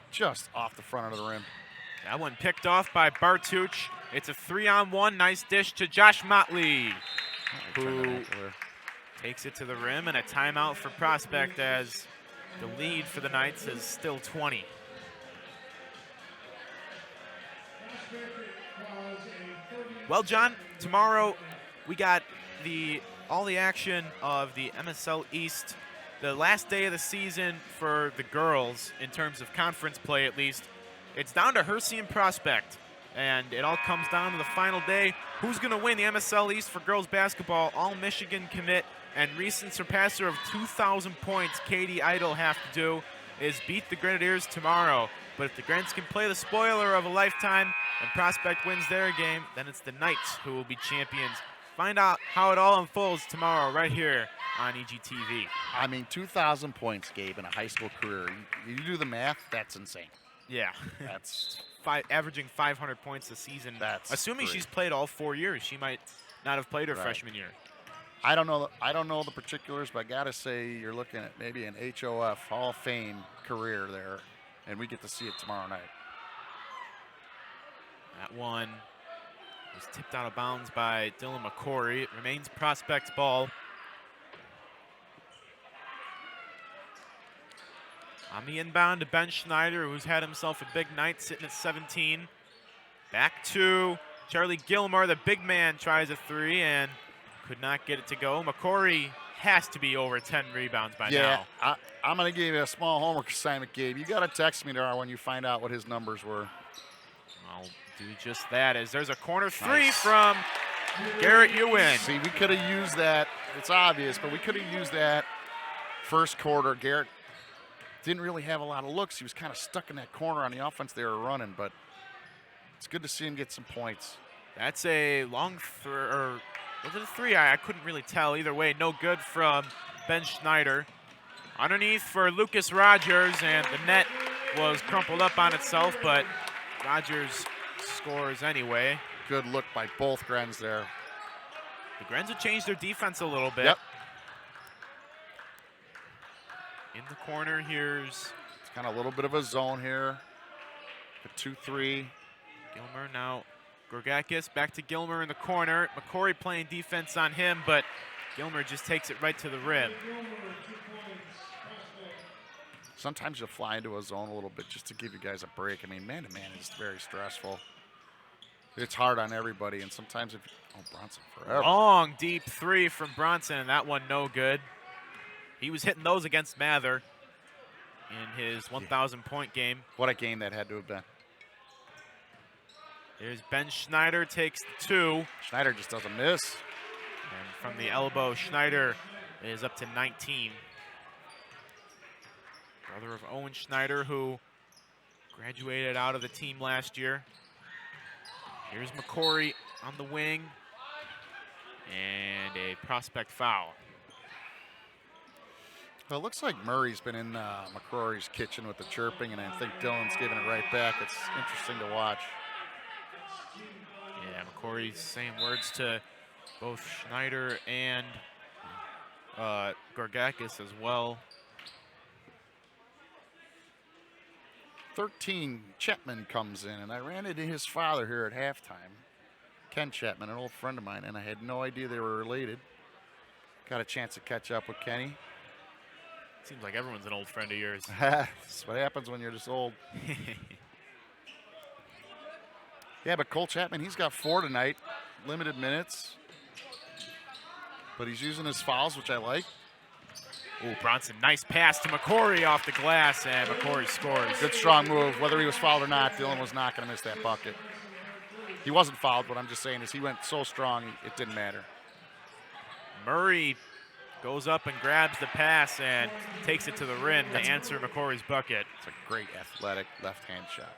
Just off the front of the rim. That one picked off by Bartuch. It's a 3-on-1. Nice dish to Josh Motley, who takes it to the rim, and a timeout for Prospect as the lead for the Knights is still 20. Well, John, tomorrow we got all the action of the MSL East, the last day of the season for the girls in terms of conference play at least. It's down to Hershey and Prospect, and it all comes down to the final day. Who's going to win the MSL East for girls basketball? All Michigan commit and recent surpasser of 2,000 points, Katie Idle, have to do is beat the Grenadiers tomorrow. But if the Grens can play the spoiler of a lifetime and Prospect wins their game, then it's the Knights who will be champions. Find out how it all unfolds tomorrow right here on EGTV. I mean, 2,000 points, Gabe, in a high school career. You do the math, that's insane. Yeah. That's averaging 500 points a season. That's assuming great. She's played all 4 years. She might not have played her freshman year. I don't know the particulars, but I got to say you're looking at maybe an HOF Hall of Fame career there, and we get to see it tomorrow night. That one was tipped out of bounds by Dylan McCory. It remains Prospect's ball. On the inbound to Ben Schneider, who's had himself a big night, sitting at 17. Back to Charlie Gilmer, the big man, tries a three and could not get it to go. McCory has to be over 10 rebounds by now. I'm going to give you a small homework assignment, Gabe. You got to text me tomorrow when you find out what his numbers were. I'll do just that, as there's a corner three from Garrett Ewan. See, we could have used that. It's obvious, but we could have used that first quarter. Garrett didn't really have a lot of looks. He was kind of stuck in that corner on the offense they were running, but it's good to see him get some points. That's a long or was it a three? I couldn't really tell. Either way, no good from Ben Schneider. Underneath for Lucas Rogers, and the net was crumpled up on itself, but Rogers scores anyway. Good look by both Grens there. The Grens have changed their defense a little bit. Yep. In the corner, here's... It's kind of a little bit of a zone here. A 2-3. Gilmer now. Gorgakis back to Gilmer in the corner. McCory playing defense on him, but Gilmer just takes it right to the rim. Sometimes you'll fly into a zone a little bit just to give you guys a break. I mean, man-to-man is very stressful. It's hard on everybody, and sometimes if Bronson forever. Long, deep three from Bronson, and that one no good. He was hitting those against Mather in his 1,000-point game. What a game that had to have been. There's Ben Schneider, takes the two. Schneider just doesn't miss. And from the elbow, Schneider is up to 19. Brother of Owen Schneider, who graduated out of the team last year. Here's McCory on the wing. And a prospect foul. Well, it looks like Murray's been in McCrory's kitchen with the chirping, and I think Dylan's giving it right back. It's interesting to watch. Yeah, McCory's saying words to both Schneider and Gorgakis as well. 13, Chapman comes in, and I ran into his father here at halftime. Ken Chapman, an old friend of mine, and I had no idea they were related. Got a chance to catch up with Kenny. Seems like everyone's an old friend of yours. That's what happens when you're this old. Yeah, but Cole Chapman, he's got 4 tonight, limited minutes. But he's using his fouls, which I like. Ooh, Bronson, nice pass to McCory off the glass, and McCory scores. Good strong move. Whether he was fouled or not, Dylan was not going to miss that bucket. He wasn't fouled. What I'm just saying is he went so strong, it didn't matter. Murray goes up and grabs the pass and takes it to the rim to answer McCory's bucket. It's a great athletic left-hand shot.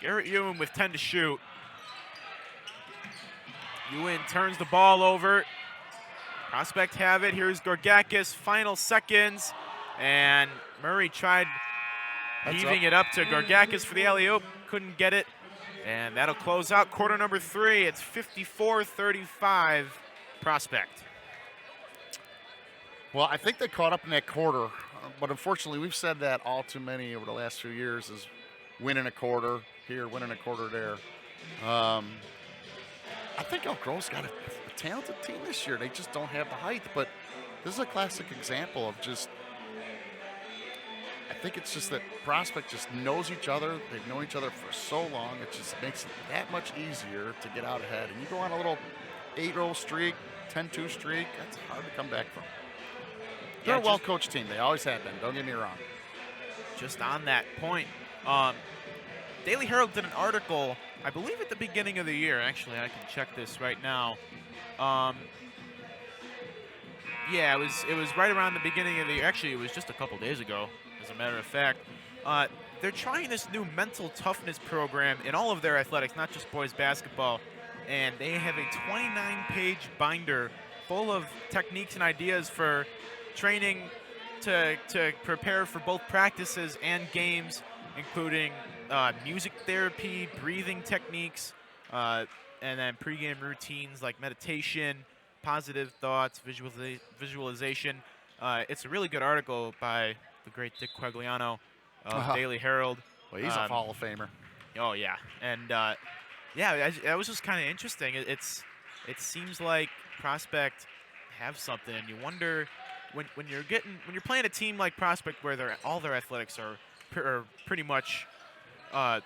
Garrett Ewan with 10 to shoot. Ewan turns the ball over. Prospect have it. Here's Gorgakis, final seconds. And Murray tried heaving it up to Gorgakis for the alley-oop. Couldn't get it. And that'll close out quarter number 3. It's 54-35 Prospect. Well, I think they caught up in that quarter. But unfortunately, we've said that all too many over the last few years is winning a quarter here, winning a quarter there. I think Elk Grove's got a talented team this year. They just don't have the height, but this is a classic example of just, I think it's just that Prospect just knows each other. They've known each other for so long. It just makes it that much easier to get out ahead. And you go on a little 8-0 streak, 10-2 streak, that's hard to come back from. They're a well-coached team. They always have been. Don't get me wrong. Just on that point, Daily Herald did an article, I believe at the beginning of the year. Actually, I can check this right now. Yeah, it was right around the beginning of the year. Actually, it was just a couple days ago, as a matter of fact. They're trying this new mental toughness program in all of their athletics, not just boys basketball. And they have a 29-page binder full of techniques and ideas for training to prepare for both practices and games, including music therapy, breathing techniques, and then pregame routines like meditation, positive thoughts, visualization. It's a really good article by the great Dick Quagliano of Daily Herald. Well, he's a Hall of Famer. Oh, yeah. And, yeah, that was just kind of interesting. It seems like Prospect have something, and you wonder when you're playing a team like Prospect where all their athletics are pretty much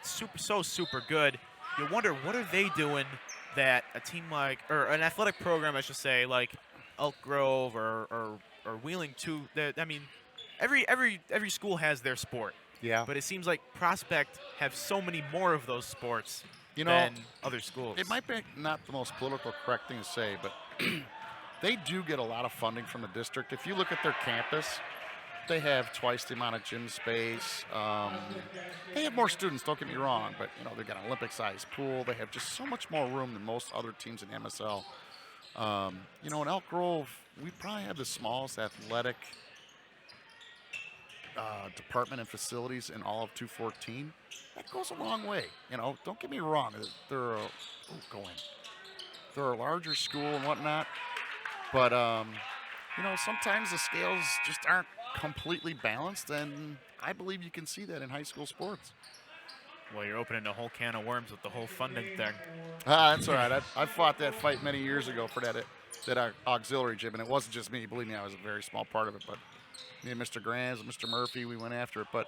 super good, you wonder what are they doing that a team like, or an athletic program I should say, like Elk Grove or Wheeling too. That, I mean, every school has their sport. Yeah. But it seems like Prospect have so many more of those sports You know, than other schools. it might be not the most political correct thing to say, but they do get a lot of funding from the district. If you look at their campus, they have twice the amount of gym space. They have more students, don't get me wrong, but they've got an Olympic-sized pool. They have just so much more room than most other teams in MSL. In Elk Grove, we probably have the smallest athletic department and facilities in all of 214. That goes a long way. Don't get me wrong. They're a larger school and whatnot, but sometimes the scales just aren't completely balanced, and I believe you can see that in high school sports. Well, you're opening a whole can of worms with the whole funding thing. That's all right. I fought that fight many years ago for that auxiliary gym, and it wasn't just me. Believe me, I was a very small part of it, but me and Mr. Grams and Mr. Murphy, we went after it. But,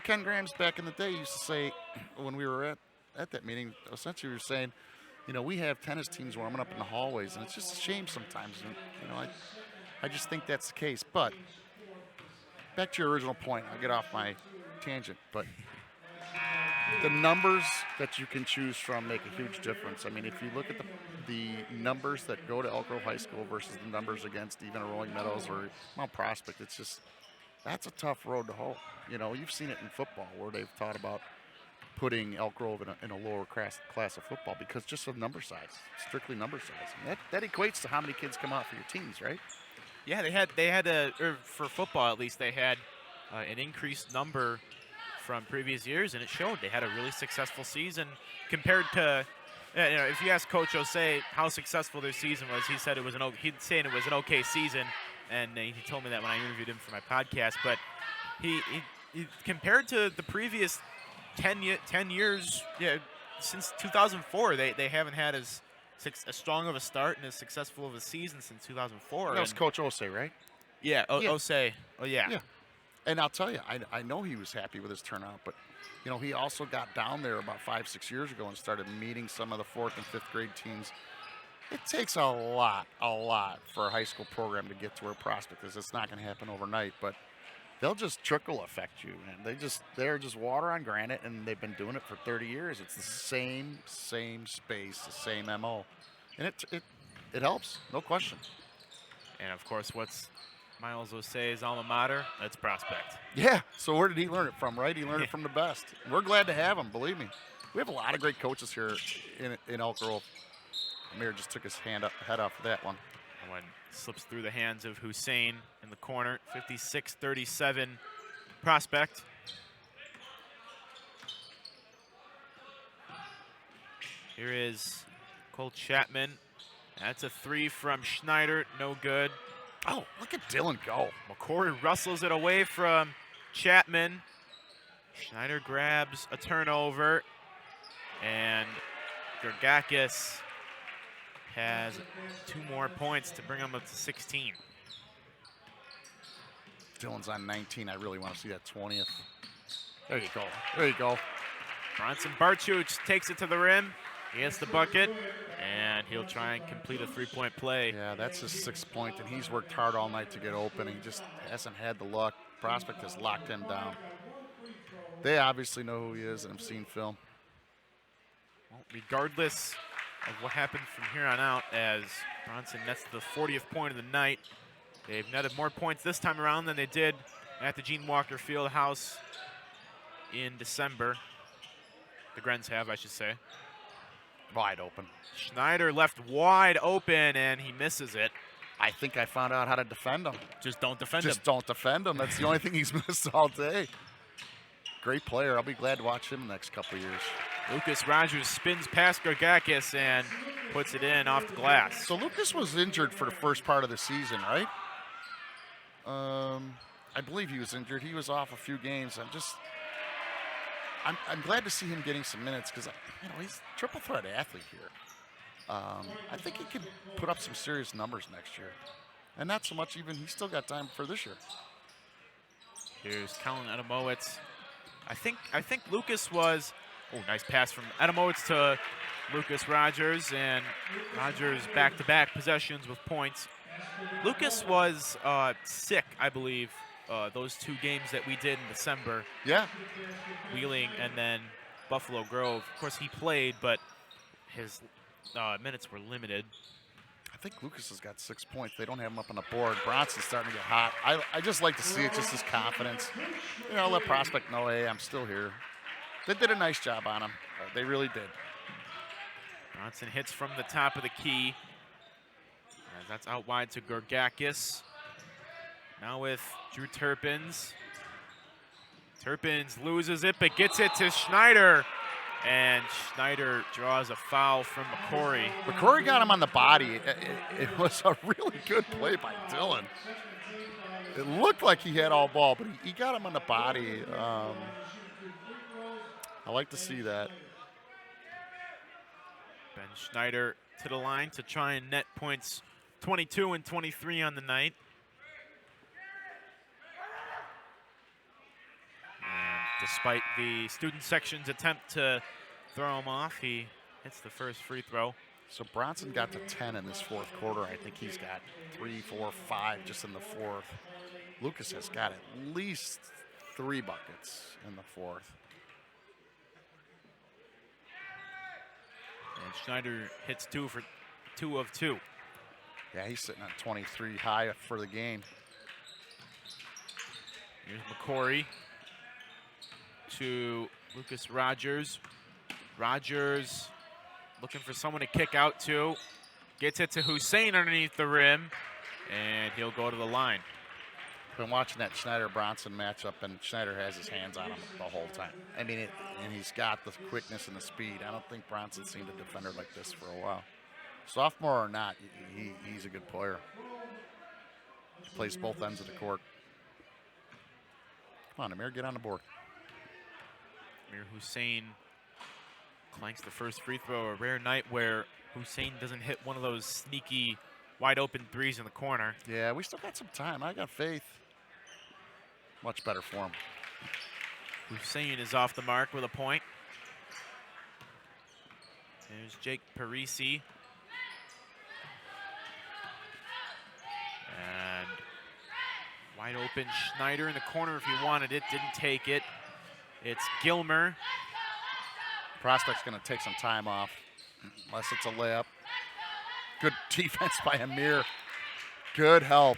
Ken Grams back in the day used to say, when we were at that meeting, essentially we were saying, we have tennis teams warming up in the hallways, and it's just a shame sometimes. And, I just think that's the case. But back to your original point, I'll get off my tangent, but the numbers that you can choose from make a huge difference. I mean, if you look at the numbers that go to Elk Grove High School versus the numbers against even Rolling Meadows or Mount Prospect, it's just, that's a tough road to hoe. You've seen it in football where they've thought about putting Elk Grove in a lower class of football because just of number size, strictly number size. And that equates to how many kids come out for your teams, right? Yeah, they had or for football at least, they had an increased number from previous years, and it showed. They had a really successful season compared to, if you ask Coach Osei how successful their season was, he'd saying it was an okay season, and he told me that when I interviewed him for my podcast. But he compared to the previous 10 years, since 2004, they haven't had as strong of a start and as successful of a season since 2004. That was Coach Osei, right? Yeah, Osei. Oh, yeah. And I'll tell you, I know he was happy with his turnout, but, he also got down there about 5-6 years ago and started meeting some of the 4th and 5th grade teams. It takes a lot for a high school program to get to where Prospect is. It's not going to happen overnight, but they'll just trickle affect you. And they're just water on granite, and they've been doing it for 30 years. It's the same space, the same MO. And it helps, no question. And, of course, what's Miles Osei's alma mater? That's Prospect. Yeah, so where did he learn it from, right? He learned it from the best. We're glad to have him, believe me. We have a lot of great coaches here in Elk Grove. Amir just took his head off of that one. One slips through the hands of Hussein in the corner. 56-37 Prospect. Here is Cole Chapman. That's a 3 from Schneider. No good. Oh, look at Dylan go. McCory wrestles it away from Chapman. Schneider grabs a turnover. And Gergakis has 2 more points to bring him up to 16. Dylan's on 19. I really want to see that 20th. There you go. Bronson Barchuch takes it to the rim. He hits the bucket, and he'll try and complete a 3-point play. Yeah, that's his 6th point, and he's worked hard all night to get open. He just hasn't had the luck. Prospect has locked him down. They obviously know who he is and have seen film. Well, regardless of what happened from here on out, as Bronson nets the 40th point of the night, they've netted more points this time around than they did at the Gene Walker Fieldhouse in December. The Grens have, I should say. Wide open. Schneider left wide open, and he misses it. I think I found out how to defend him. Just don't defend him. Just don't defend him. That's the only thing he's missed all day. Great player. I'll be glad to watch him the next couple of years. Lucas Rogers spins past Gergakis and puts it in off the glass. So Lucas was injured for the first part of the season, right? I believe he was injured. He was off a few games. I'm glad to see him getting some minutes because he's a triple threat athlete here. I think he could put up some serious numbers next year. And not so much even, he's still got time for this year. Here's Colin Adamowitz. I think Lucas was, oh, nice pass from Adamowitz to Lucas Rogers, and Rogers back-to-back possessions with points. Lucas was sick, I believe, those 2 games that we did in December. Yeah. Wheeling and then Buffalo Grove. Of course, he played, but his minutes were limited. I think Lucas has got 6 points. They don't have him up on the board. Bronson's starting to get hot. I just like to see it, just his confidence. You know, let Prospect know, hey, I'm still here. They did a nice job on him. They really did. Bronson hits from the top of the key. As that's out wide to Gorgakis. Now with Drew Turpins. Turpins loses it, but gets it to Schneider. And Schneider draws a foul from McCory. McCory got him on the body. It was a really good play by Dylan. It looked like he had all ball, but he got him on the body. I like to see that. Ben Schneider to the line to try and net points 22 and 23 on the night. And despite the student section's attempt to throw him off, he hits the first free throw. So Bronson got to 10 in this 4th quarter. I think he's got 3, 4, 5 just in the 4th. Lucas has got at least 3 buckets in the 4th. And Schneider hits 2 for 2 of 2. Yeah, he's sitting at 23 high for the game. Here's McCory to Lucas Rogers. Rogers looking for someone to kick out to. Gets it to Hussein underneath the rim, and he'll go to the line. Been watching that Schneider-Bronson matchup, and Schneider has his hands on him the whole time. I mean, and he's got the quickness and the speed. I don't think Bronson's seen a defender like this for a while. Sophomore or not, he's a good player. He plays both ends of the court. Come on, Amir, get on the board. Amir Hussein clanks the first free throw. A rare night where Hussein doesn't hit one of those sneaky, wide-open threes in the corner. Yeah, we still got some time. I got faith. Much better for him. Hussein is off the mark with a point. There's Jake Parisi. And wide open Schneider in the corner if he wanted it, didn't take it. It's Gilmer. Prospect's going to take some time off, unless it's a layup. Good defense by Amir. Good help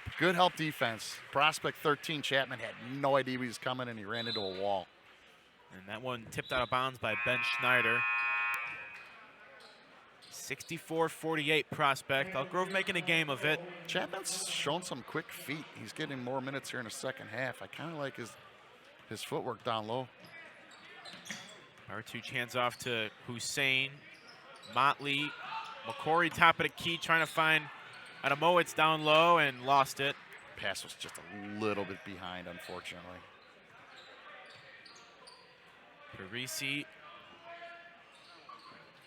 defense. Prospect 13, Chapman had no idea he was coming, and he ran into a wall. And that one tipped out of bounds by Ben Schneider. 64-48 Prospect. Elk Grove making a game of it. Chapman's shown some quick feet. He's getting more minutes here in the second half. I kind of like his footwork down low. Bartuch hands off to Hussein. Motley. McCory top of the key trying to find Adamowitz down low and lost it. Pass was just a little bit behind, unfortunately. Parisi.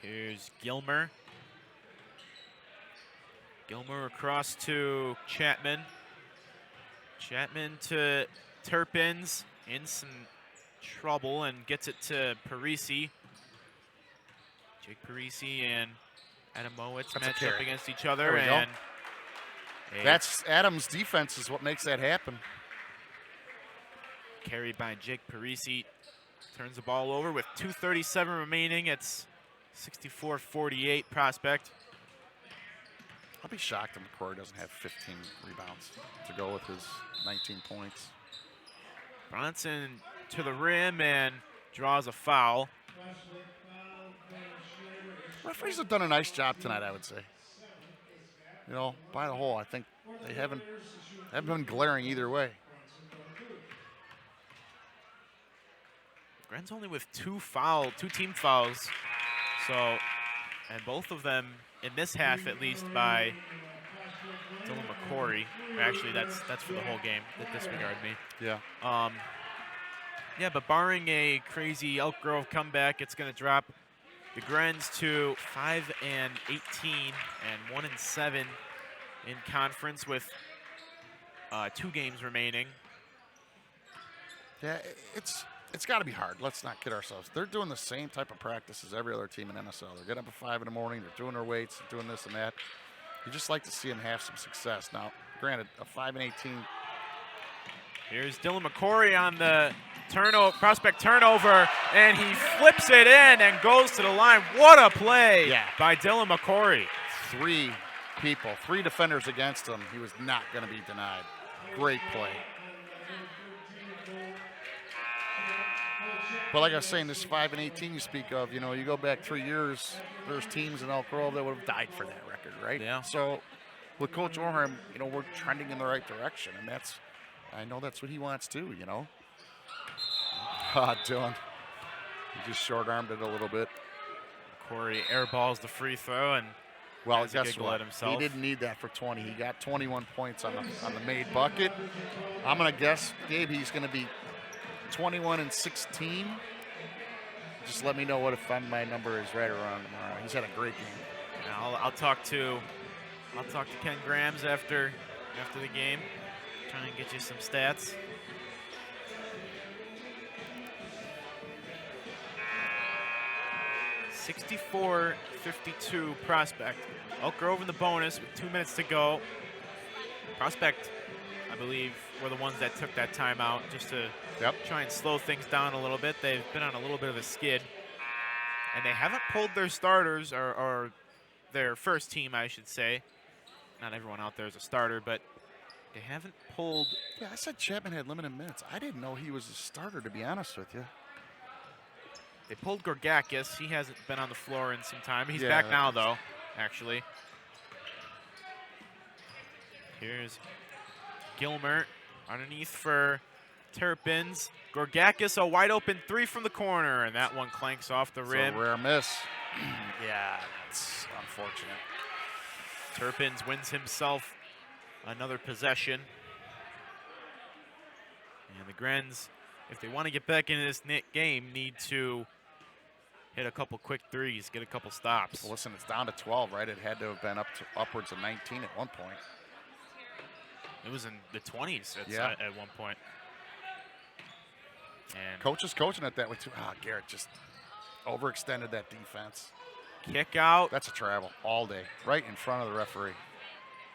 Here's Gilmer. Gilmer across to Chapman. Chapman to Turpins in some trouble and gets it to Parisi. Jake Parisi and Adamowitz match up against each other. And that's Adams' defense is what makes that happen. Carried by Jake Parisi. Turns the ball over with 2:37 remaining. It's 64-48 Prospect. I'll be shocked if McCory doesn't have 15 rebounds to go with his 19 points. Bronson to the rim and draws a foul. Referees have done a nice job tonight, I would say. You know, by the whole, I think they haven't been glaring either way. Gren's only with two team fouls. So, and both of them in this half at least by Dylan McCory. Actually, that's for the whole game. Disregard me. Yeah. Yeah, but barring a crazy Elk Grove comeback, it's going to drop the Grens to 5-18 and 1-7 in conference with 2 games remaining. Yeah, it's got to be hard. Let's not kid ourselves. They're doing the same type of practice as every other team in NSL. They're getting up at 5 in the morning. They're doing their weights, doing this and that. You just like to see them have some success. Now, granted, a 5-18. Here's Dylan McCory on the prospect turnover, and he flips it in and goes to the line. What a play by Dylan McCory. 3 people, 3 defenders against him. He was not going to be denied. Great play. But like I was saying, this 5-18 you speak of, you know, you go back 3 years, there's teams in Elk Grove that would have died for that record, right? Yeah. So with Coach Orham, you know, we're trending in the right direction, and I know that's what he wants too, you know. Dylan, he just short-armed it a little bit. Corey airballs the free throw, and well, guess guess what? what? Himself. He didn't need that for 20. He got 21 points on the made bucket. I'm gonna guess, Gabe, he's gonna be 21 and 16. Just let me know if my number is right or wrong tomorrow. He's had a great game. I'll talk to Ken Grams after the game. Trying to get you some stats. .64-52 Prospect. Elk Grove in the bonus with 2 minutes to go. Prospect, I believe, were the ones that took that timeout just to try and slow things down a little bit. They've been on a little bit of a skid. And they haven't pulled their starters, or their first team, I should say. Not everyone out there is a starter, but they haven't pulled. Yeah, I said Chapman had limited minutes. I didn't know he was a starter, to be honest with you. They pulled Gorgakis. He hasn't been on the floor in some time. He's back now, though, actually. Here's Gilmer underneath for Terrapins. Gorgakis, a wide open 3 from the corner, and that one clanks off the rim. A rare miss. Yeah, that's unfortunate. Terrapins wins himself another possession. And the Grens, if they want to get back into this game, need to hit a couple quick threes, get a couple stops. Well, listen, it's down to 12, right? It had to have been upwards of 19 at one point. It was in the 20s at one point. And Coach is coaching it that way, too. Garrett just overextended that defense. Kick out. That's a travel all day, right in front of the referee.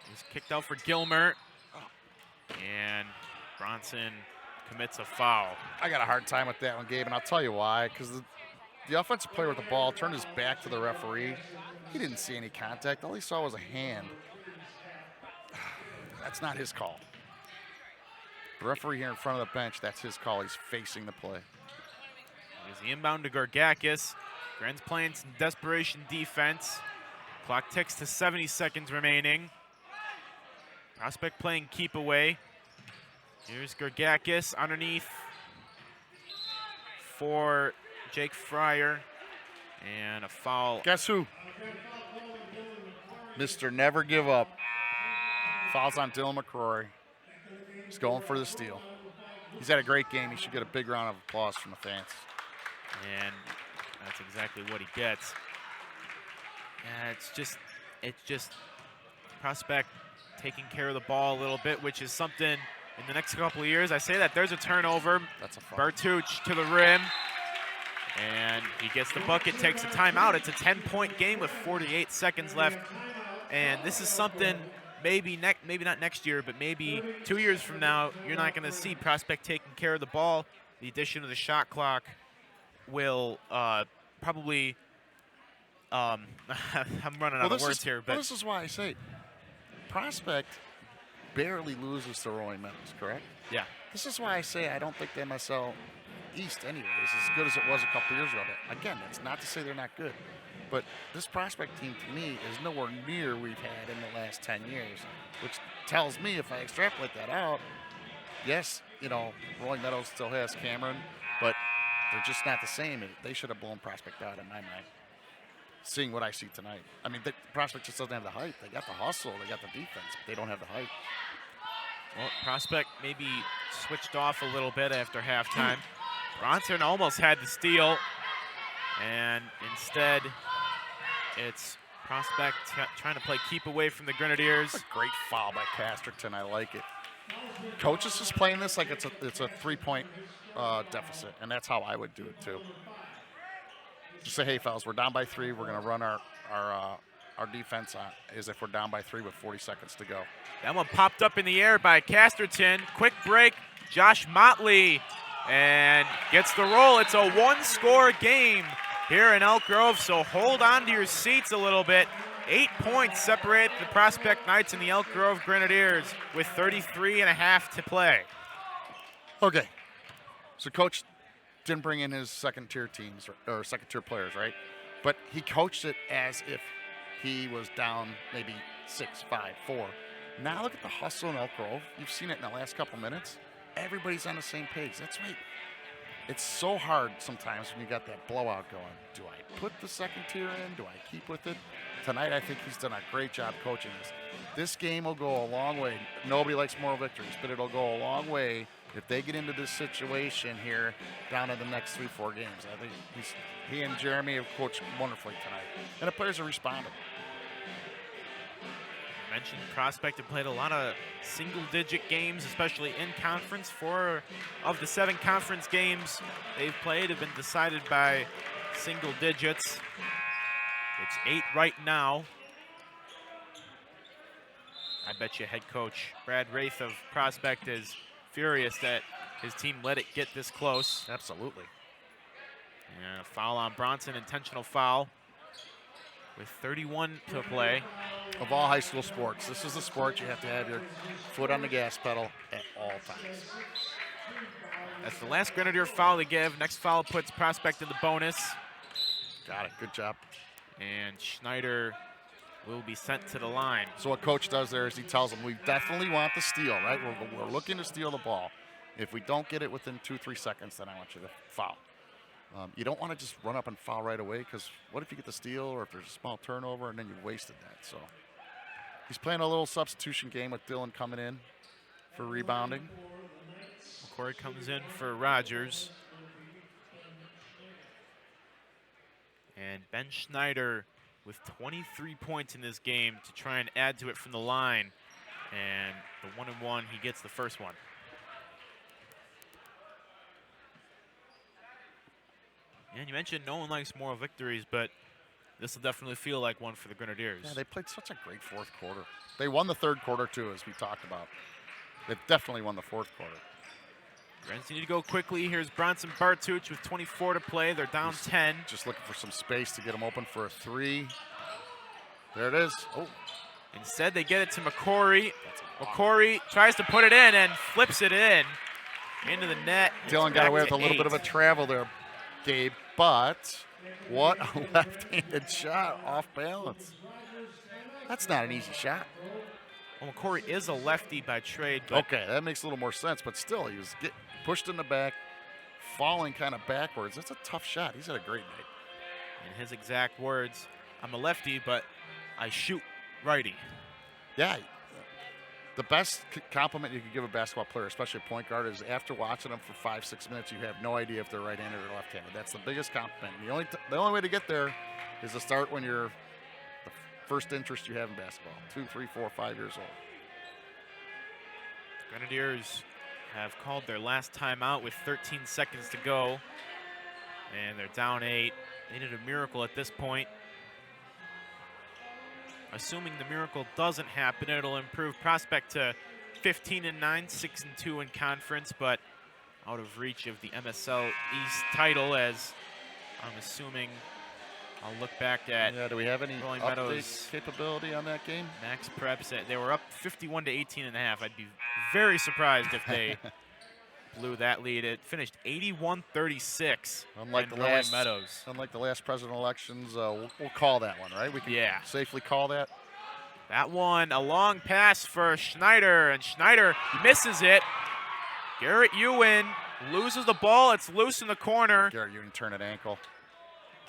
He's kicked out for Gilmer. And Bronson commits a foul. I got a hard time with that one, Gabe, and I'll tell you why. Because the offensive player with the ball turned his back to the referee. He didn't see any contact. All he saw was a hand. That's not his call. The referee here in front of the bench, that's his call. He's facing the play. There's the inbound to Gorgakis. Grens playing some desperation defense. Clock ticks to 70 seconds remaining. Prospect playing keep away. Here's Gorgakis underneath for Jake Fryer. And a foul. Guess who? Mr. Never Give Up. Fouls on Dylan McCrory. He's going for the steal. He's had a great game. He should get a big round of applause from the fans. And that's exactly what he gets. And it's just Prospect taking care of the ball a little bit, which is something in the next couple of years. I say that there's a turnover. That's a foul. Bartuch to the rim. And he gets the bucket, takes a timeout. It's a 10-point game with 48 seconds left. And this is something maybe not next year, but maybe 2 years from now, you're not going to see Prospect taking care of the ball. The addition of the shot clock will probably I'm running out of words here, but this is why I say Prospect barely loses to Roy Meadows, correct? Yeah. This is why I say I don't think the MSL East anyway is as good as it was a couple years ago. Again, that's not to say they're not good, but this Prospect team to me is nowhere near we've had in the last 10 years, which tells me if I extrapolate that out, yes, you know, Roy Meadows still has Cameron, but they're just not the same. They should have blown Prospect out in my mind. Seeing what I see tonight. I mean, the Prospect just doesn't have the height. They got the hustle, they got the defense, but they don't have the height. Well, Prospect maybe switched off a little bit after halftime. Bronson almost had the steal, and instead it's Prospect trying to play keep away from the Grenadiers. That's a great foul by Casterton. I like it. Coach is just playing this like it's a 3-point deficit, and that's how I would do it too. Just say, hey, fellas, we're down by 3. We're going to run our defense on as if we're down by 3 with 40 seconds to go. That one popped up in the air by Casterton. Quick break. Josh Motley and gets the roll. It's a one-score game here in Elk Grove, so hold on to your seats a little bit. 8 points separate the Prospect Knights and the Elk Grove Grenadiers with 33.5 to play. Okay, so Coach didn't bring in his second-tier teams or second-tier players, right? But he coached it as if he was down maybe 6, 5, 4. Now look at the hustle in Elk Grove. You've seen it in the last couple minutes. Everybody's on the same page. That's right. It's so hard sometimes when you got that blowout going. Do I put the second tier in? Do I keep with it? Tonight, I think he's done a great job coaching this. This game will go a long way. Nobody likes moral victories, but it'll go a long way if they get into this situation here down in the next 3-4 games. I think he and Jeremy have coached wonderfully tonight, and the players have responded. Mentioned Prospect have played a lot of single-digit games, especially in conference. 4 of the 7 conference games they've played have been decided by single digits. It's 8 right now. I bet you head coach Brad Wraith of Prospect is furious that his team let it get this close. Absolutely. And a foul on Bronson, intentional foul with 31 to play. Of all high school sports, this is the sport you have to have your foot on the gas pedal at all times. That's the last Grenadier foul to give. Next foul puts Prospect in the bonus. Got it. Good job. And Schneider will be sent to the line. So what Coach does there is he tells them, we definitely want the steal, right? We're looking to steal the ball. If we don't get it within 2-3 seconds, then I want you to foul. You don't want to just run up and foul right away, because what if you get the steal or if there's a small turnover and then you've wasted that? So he's playing a little substitution game with Dylan coming in for rebounding. McCory comes in for Rogers. And Ben Schneider with 23 points in this game to try and add to it from the line. And the 1-and-1, he gets the first one. And you mentioned no one likes moral victories, but this will definitely feel like one for the Grenadiers. Yeah, they played such a great fourth quarter. They won the third quarter, too, as we talked about. They've definitely won the fourth quarter. Grants need to go quickly. Here's Bronson Bartuch with 24 to play. They're down 10. Just looking for some space to get them open for a 3. There it is. Oh. Instead, they get it to McCory. McCory tries to put it in and flips it in into the net. Dylan got away with a little bit of a travel there, Gabe, but what a left-handed shot off balance. That's not an easy shot. Well, McCory is a lefty by trade. But okay, that makes a little more sense, but still, he was getting pushed in the back, falling kind of backwards. That's a tough shot. He's had a great night. In his exact words, I'm a lefty, but I shoot righty. Yeah. The best compliment you could give a basketball player, especially a point guard, is after watching them for 5-6 minutes, you have no idea if they're right-handed or left-handed. That's the biggest compliment. The only way to get there is to start when you're the first interest you have in basketball, 2, 3, 4, 5 years old. Grenadiers have called their last timeout with 13 seconds to go, and they're down 8. They need a miracle at this point. Assuming the miracle doesn't happen, it'll improve Prospect to 15-9, 6-2 in conference, but out of reach of the MSL East title, as I'm assuming. I'll look back at. Yeah, do we have any Rolling update Meadows capability on that game? Max Preps, they were up 51 to 18.5. I'd be very surprised if they blew that lead. It finished 81-36. Unlike the Rolling last Meadows. Unlike the last presidential elections, we'll call that one, right? We can safely call that. That one, a long pass for Schneider, and Schneider misses it. Garrett Ewan loses the ball. It's loose in the corner. Garrett Ewan turned an ankle.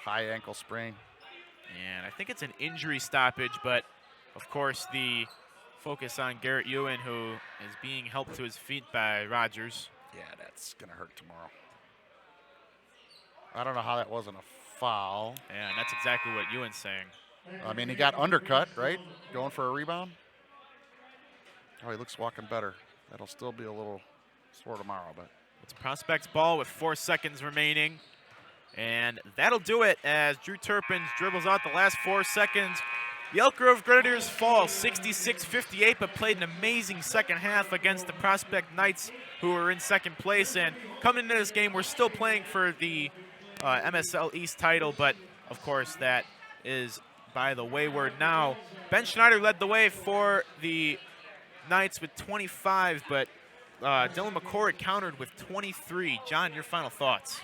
High ankle sprain. And I think it's an injury stoppage, but of course the focus on Garrett Ewan, who is being helped to his feet by Rogers. Yeah, that's going to hurt tomorrow. I don't know how that wasn't a foul. Yeah, and that's exactly what Ewan's saying. I mean, he got undercut, right? Going for a rebound. Oh, he looks walking better. that'll still be a little sore tomorrow, but It's Prospects ball with 4 seconds remaining. And that'll do it as Drew Turpin dribbles out the last 4 seconds. The Elk Grove Grenadiers fall 66-58, but played an amazing second half against the Prospect Knights, who were in second place. And coming into this game, we're still playing for the MSL East title, but of course that is by the wayward now. Ben Schneider led the way for the Knights with 25, but Dylan McCord countered with 23. John, your final thoughts?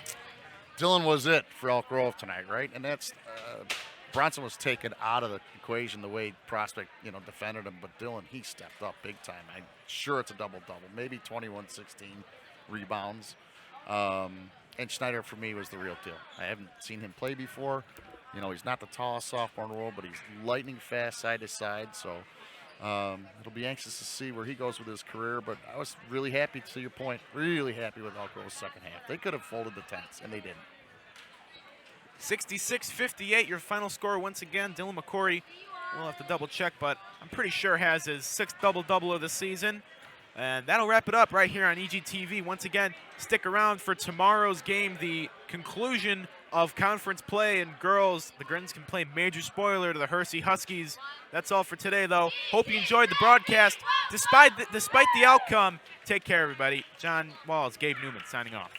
Dylan was it for Elk Grove tonight, right? And that's Bronson was taken out of the equation the way Prospect, defended him. But Dylan, he stepped up big time. I'm sure it's a double-double, maybe 21-16 rebounds. And Schneider, for me, was the real deal. I haven't seen him play before. He's not the tallest sophomore in the world, but he's lightning fast side to side. So it'll be anxious to see where he goes with his career. But I was really happy, to your point, really happy with Elk Grove's second half. They could have folded the tents, and they didn't. 66-58, your final score once again. Dylan McCory, we'll have to double check, but I'm pretty sure has his 6th double-double of the season. And that'll wrap it up right here on EGTV. Once again, stick around for tomorrow's game, the conclusion of conference play in girls. The Grins can play major spoiler to the Hersey Huskies. That's all for today, though. Hope you enjoyed the broadcast. Despite the outcome, take care, everybody. John Walls, Gabe Newman signing off.